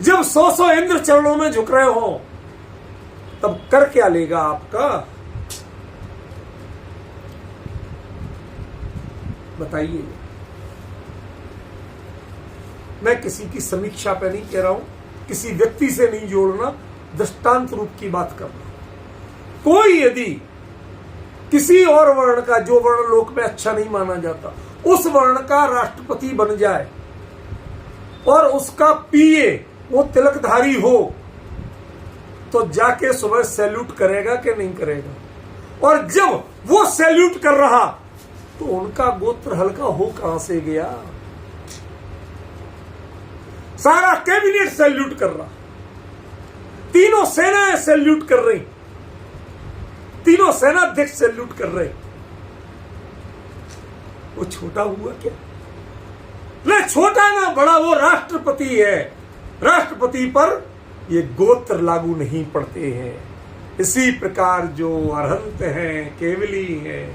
जब 100 इंद्र चरणों में झुक रहे हो तब कर क्या लेगा आपका? बताइए। मैं किसी की समीक्षा पे नहीं कह रहा हूं, किसी व्यक्ति से नहीं जोड़ना, दृष्टांत रूप की बात करना। कोई यदि किसी और वर्ण का, जो वर्ण लोक में अच्छा नहीं माना जाता, उस वर्ण का राष्ट्रपति बन जाए और उसका पीए वो तिलकधारी हो, तो जाके सुबह सैल्यूट करेगा कि नहीं करेगा? और जब वो सैल्यूट कर रहा तो उनका गोत्र हल्का हो कहां से गया? सारा कैबिनेट सैल्यूट कर रहा, तीनों सेनाएं सैल्यूट कर रही, तीनों सेनाध्यक्ष सैल्यूट कर रहे, वो छोटा हुआ क्या? नहीं, छोटा ना बड़ा, वो राष्ट्रपति है। राष्ट्रपति पर ये गोत्र लागू नहीं पड़ते हैं। इसी प्रकार जो अरहंत हैं, केवली हैं,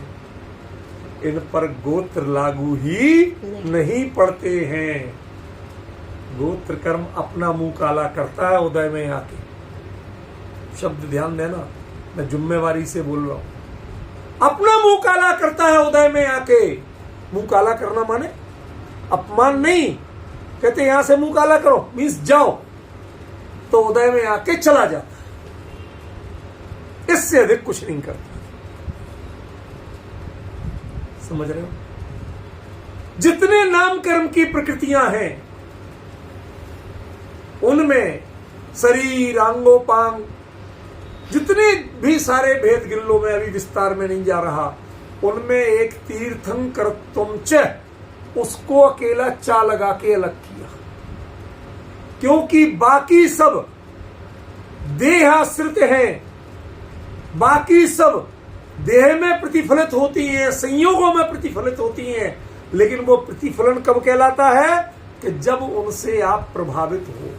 इन पर गोत्र लागू ही नहीं पड़ते हैं। गोत्र कर्म अपना मुंह काला करता है उदय में आके। शब्द ध्यान देना, मैं जिम्मेवारी से बोल रहा हूं। अपना मुंह काला करता है उदय में आके। मुंह काला करना माने अपमान नहीं, कहते यहां से मुंह काला करो मीन्स जाओ, तो उदय में आके चला जाता, इससे अधिक कुछ नहीं करता। समझ रहे हो? जितने नामकर्म की प्रकृतियां हैं उनमें शरीर, अंगोपांग, जितने भी सारे भेद गिन लो, मैं अभी विस्तार में नहीं जा रहा, उनमें एक तीर्थंकर तुम च, उसको अकेला चा लगा के अलग किया, क्योंकि बाकी सब देहाश्रित हैं, बाकी सब देह में प्रतिफलित होती हैं, संयोगों में प्रतिफलित होती हैं, लेकिन वो प्रतिफलन कब कहलाता है? कि जब उनसे आप प्रभावित हो।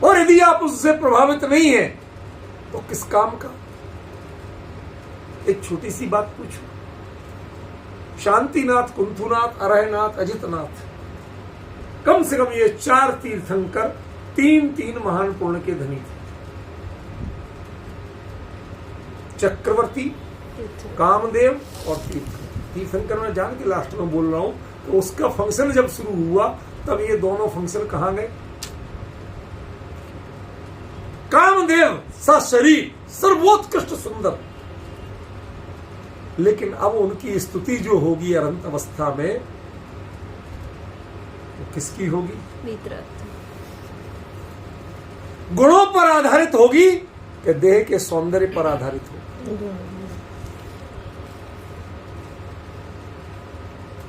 और यदि आप उससे प्रभावित नहीं हैं तो किस काम का? एक छोटी सी बात पूछो, शांतिनाथ, कुंथुनाथ, अरहनाथ, अजितनाथ, कम से कम ये 4 तीर्थंकर 3 महान पुण्य के धनी थे। चक्रवर्ती, कामदेव और तीर्थंकर मैं जान के लास्ट में बोल रहा हूं, तो उसका फंक्शन जब शुरू हुआ तब ये दोनों फंक्शन कहां गए? कामदेव सा शरीर सर्वोत्कृष्ट सुंदर, लेकिन अब उनकी स्तुति जो होगी अनंत अवस्था में, वो किसकी होगी? गुणों पर आधारित होगी कि देह के सौंदर्य पर आधारित होगी?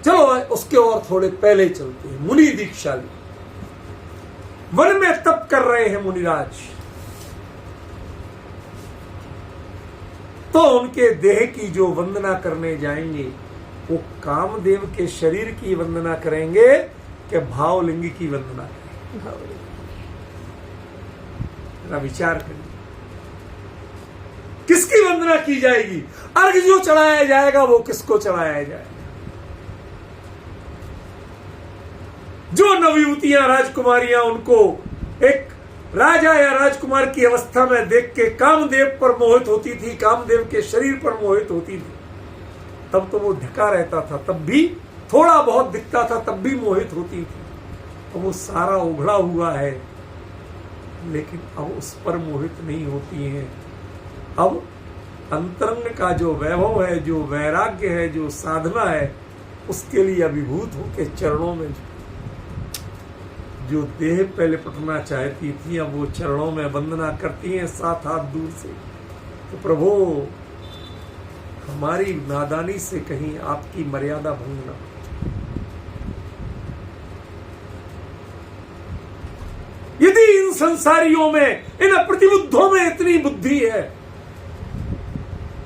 चलो उसके और थोड़े पहले चलते हैं। मुनि दीक्षाली वन में तप कर रहे हैं मुनिराज, तो उनके देह की जो वंदना करने जाएंगे वो कामदेव के शरीर की वंदना करेंगे कि भावलिंग की वंदना करेंगे? जरा विचार करिए, किसकी वंदना की जाएगी? अर्घ जो चढ़ाया जाएगा वो किसको चढ़ाया जाएगा? जो नवयुवतियां, राजकुमारियां उनको एक राजा या राजकुमार की अवस्था में देख के कामदेव पर मोहित होती थी, कामदेव के शरीर पर मोहित होती थी, तब तो वो ढका रहता था, तब भी थोड़ा बहुत दिखता था, तब भी मोहित होती थी। तो वो सारा उघड़ा हुआ है, लेकिन अब उस पर मोहित नहीं होती हैं। अब अंतरंग का जो वैभव है, जो वैराग्य है, जो साधना है, उसके लिए अभिभूत होकर चरणों में जो देह पे लिपटना चाहती थी, अब वो चरणों में वंदना करती हैं 7 हाथ दूर से। तो प्रभु, हमारी नादानी से कहीं आपकी मर्यादा भंग न हो। यदि इन संसारियों में, इन प्रतिबुद्धों में इतनी बुद्धि है,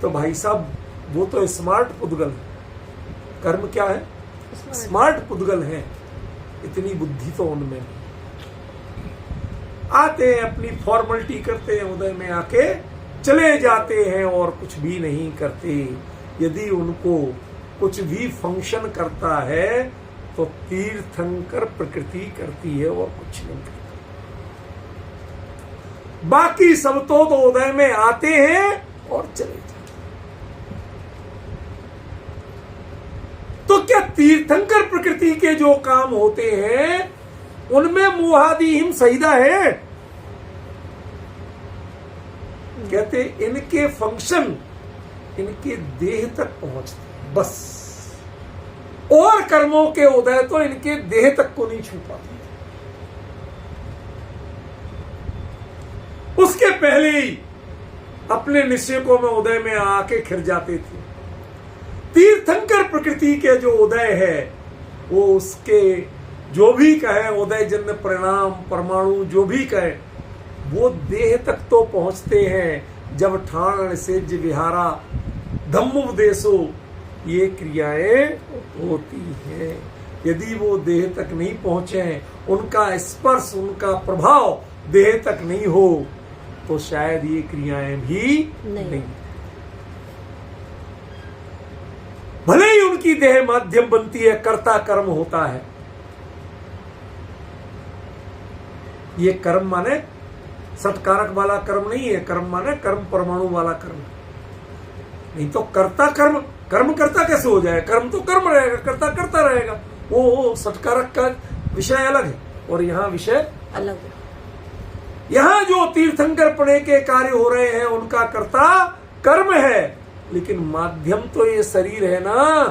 तो भाई साहब वो तो स्मार्ट पुद्गल है। कर्म क्या है? स्मार्ट पुद्गल है। इतनी बुद्धि तो उनमें नहीं। आते हैं, अपनी फॉर्मेलिटी करते हैं, उदय में आके चले जाते हैं और कुछ भी नहीं करते। यदि उनको कुछ भी फंक्शन करता है तो तीर्थंकर प्रकृति करती है और कुछ नहीं करती। बाकी सब तो उदय में आते हैं और चले जाते। तो क्या तीर्थंकर प्रकृति के जो काम होते हैं उनमें मोहादिहीन सहिदा है? कहते इनके फंक्शन इनके देह तक पहुंचते, बस। और कर्मों के उदय तो इनके देह तक को नहीं छू पाते। उसके पहले ही अपने निश्चयों में उदय में आके खिर जाते थे। तीर्थंकर प्रकृति के जो उदय है, वो उसके जो भी कहे उदय जन्य परिणाम परमाणु जो भी कहे, वो देह तक तो पहुंचते हैं जब ठाण सेज विहारा धम्मोपदेशो ये क्रियाएं होती हैं। यदि वो देह तक नहीं पहुंचे, उनका स्पर्श उनका प्रभाव देह तक नहीं हो, तो शायद ये क्रियाएं भी नहीं। भले ही उनकी देह माध्यम बनती है, कर्ता कर्म होता है। ये कर्म माने सत्कारक वाला कर्म नहीं है। कर्म माने कर्म परमाणु वाला कर्म। नहीं तो कर्ता कर्म, कर्म करता कैसे हो जाए? कर्म तो कर्म रहेगा, कर्ता करता रहेगा। वो सत्कारक का विषय अलग है और यहाँ विषय
अलग है।
यहाँ जो तीर्थंकर पणे के कार्य हो रहे हैं उनका कर्ता कर्म है, लेकिन माध्यम तो ये शरीर है ना।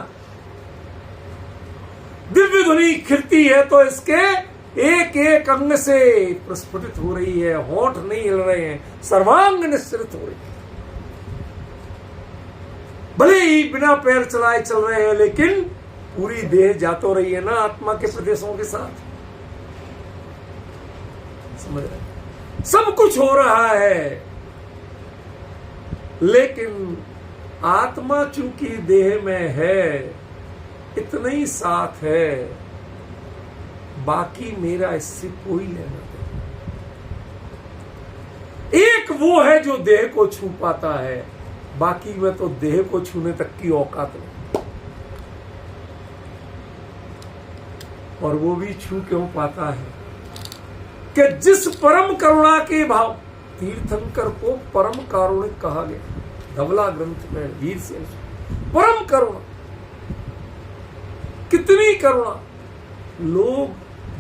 दिव्य ध्वनि खिरती है तो इसके एक एक अंग से प्रस्फुटित हो रही है। होंठ नहीं हिल रहे हैं, सर्वांग निश्चित हो रही है। भले ही बिना पैर चलाए चल रहे हैं, लेकिन पूरी देह जा तो रही है ना आत्मा के प्रदेशों के साथ। समझ रहे? सब कुछ हो रहा है, लेकिन आत्मा चूंकि देह में है, इतना ही साथ है। बाकी मेरा इससे कोई लेना नहीं। एक वो है जो देह को छू पाता है, बाकी में तो देह को छूने तक की औकात नहीं। और वो भी छू क्यों पाता है कि जिस परम करुणा के भाव, तीर्थंकर को परम कारुणिक कहा गया धवला ग्रंथ में वीर से। परम करुणा, कितनी करुणा। लोग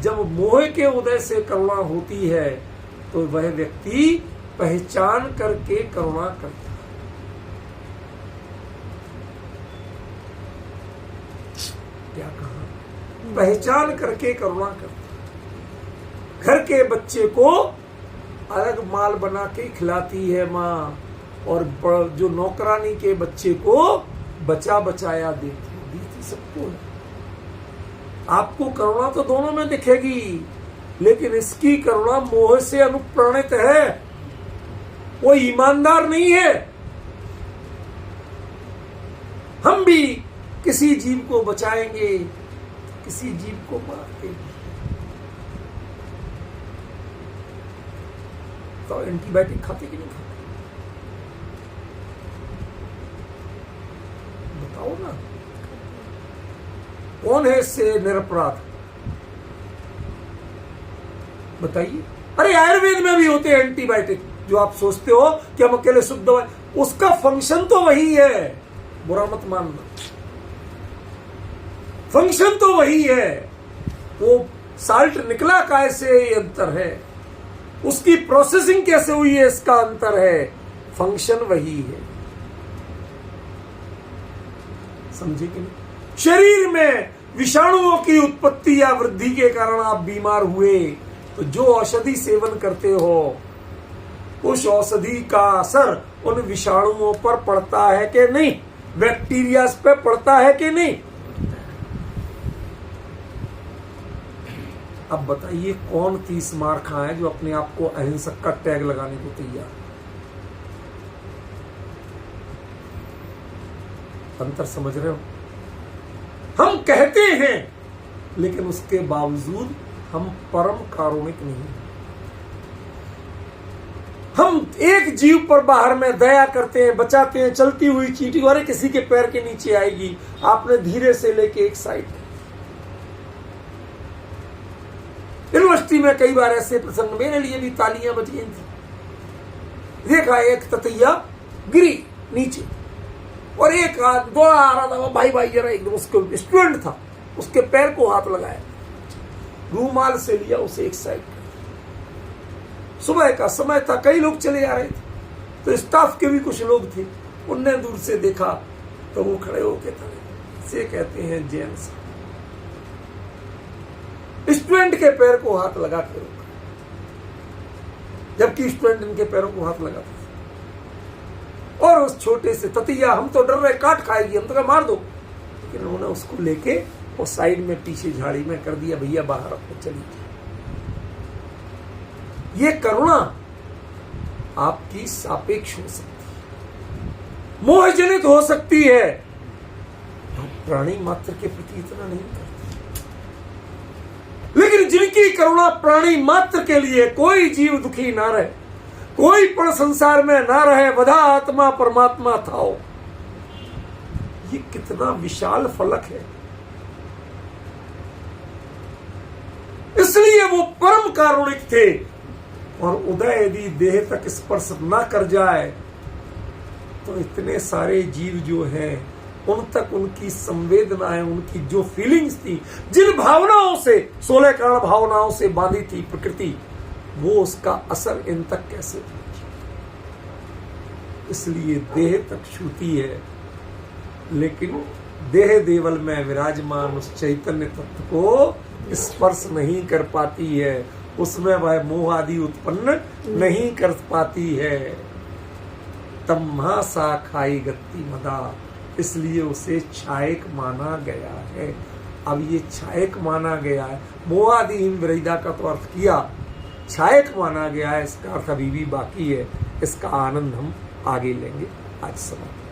जब मोह के उदय से करुणा होती है तो वह व्यक्ति पहचान करके करुणा करता है। क्या कहा? पहचान करके करुणा करता है। घर के बच्चे को अलग माल बना के खिलाती है माँ, और जो नौकरानी के बच्चे को बचा बचाया देती सबको है। आपको करुणा तो दोनों में दिखेगी, लेकिन इसकी करुणा मोह से अनुप्राणित है। वो ईमानदार नहीं है। हम भी किसी जीव को बचाएंगे, किसी जीव को मार देंगे। तो एंटीबायोटिक खाते कि नहीं खाते? बताओ ना, कौन है इससे निरपराध? बताइए। अरे आयुर्वेद में भी होते हैं एंटीबायोटिक। जो आप सोचते हो कि हम अकेले शुद्ध दवाई, उसका फंक्शन तो वही है। बुरा मत मानना। फंक्शन तो वही है, वो साल्ट निकला कैसे ये अंतर है, उसकी प्रोसेसिंग कैसे हुई है इसका अंतर है, फंक्शन वही है। समझे कि नहीं? शरीर में विषाणुओं की उत्पत्ति या वृद्धि के कारण आप बीमार हुए तो जो औषधि सेवन करते हो उस औषधि का असर उन विषाणुओं पर पड़ता है कि नहीं, बैक्टीरिया पे पड़ता है कि नहीं। अब बताइए कौन 30 मार खाए जो अपने आप को अहिंसक का टैग लगाने को तैयार। अंतर समझ रहे हो? हम कहते हैं लेकिन उसके बावजूद हम परम कारुणिक नहीं। हम एक जीव पर बाहर में दया करते हैं, बचाते हैं, चलती हुई चींटी अरे किसी के पैर के नीचे आएगी, आपने धीरे से लेके एक साइड। यूनिवर्सिटी में कई बार ऐसे प्रसंग मेरे लिए भी तालियां बज गई थी। देखा एक ततैया गिरी नीचे और एक दौड़ा आ रहा था, वो भाई भाई जरा एकदम उसको स्टूडेंट था, उसके पैर को हाथ लगाया, रूमाल से लिया उसे एक साइड। सुबह का समय था, कई लोग चले आ रहे थे, तो स्टाफ के भी कुछ लोग थे, उनने दूर से देखा तो वो खड़े होके था, से कहते हैं जैन साहब। स्टूडेंट के पैर को हाथ लगा के रोका, जबकि स्टूडेंट इनके पैरों को हाथ लगाता था। और उस छोटे से ततिया, हम तो डर रहे काट खाएगी, हम तो क्या मार दो, लेकिन उन्होंने उसको लेके वो साइड में पीछे झाड़ी में कर दिया, भैया बाहर आपको चली जाए। ये करुणा आपकी सापेक्ष हो सकती है, मोहजनित हो सकती है, प्राणी मात्र के प्रति इतना नहीं करती। लेकिन जिनकी करुणा प्राणी मात्र के लिए कोई जीव दुखी ना रहे, कोई पण संसार में ना रहे, वधा आत्मा परमात्मा था, ये कितना विशाल फलक है। इसलिए वो परम कारुणिक थे। और उदय यदि देह तक स्पर्श ना कर जाए तो इतने सारे जीव जो हैं उन तक उनकी संवेदनाएं, उनकी जो फीलिंग्स थी, जिन भावनाओं से 16 कारण भावनाओं से बांधी थी प्रकृति, वो उसका असर इन तक कैसे पहुंचे। इसलिए देह तक छूती है, लेकिन देह देवल में विराजमान उस चैतन्य तत्व को स्पर्श नहीं कर पाती है, उसमें वह मोह आदि उत्पन्न नहीं कर पाती है। तम्हा सा खाई गति मदा, इसलिए उसे छायक माना गया है। अब ये छायक माना गया है, मोह आदि विरहिता का तो अर्थ किया, छायक माना गया है, इसका अर्थ अभी भी बाकी है। इसका आनंद हम आगे लेंगे। आज समाप्त।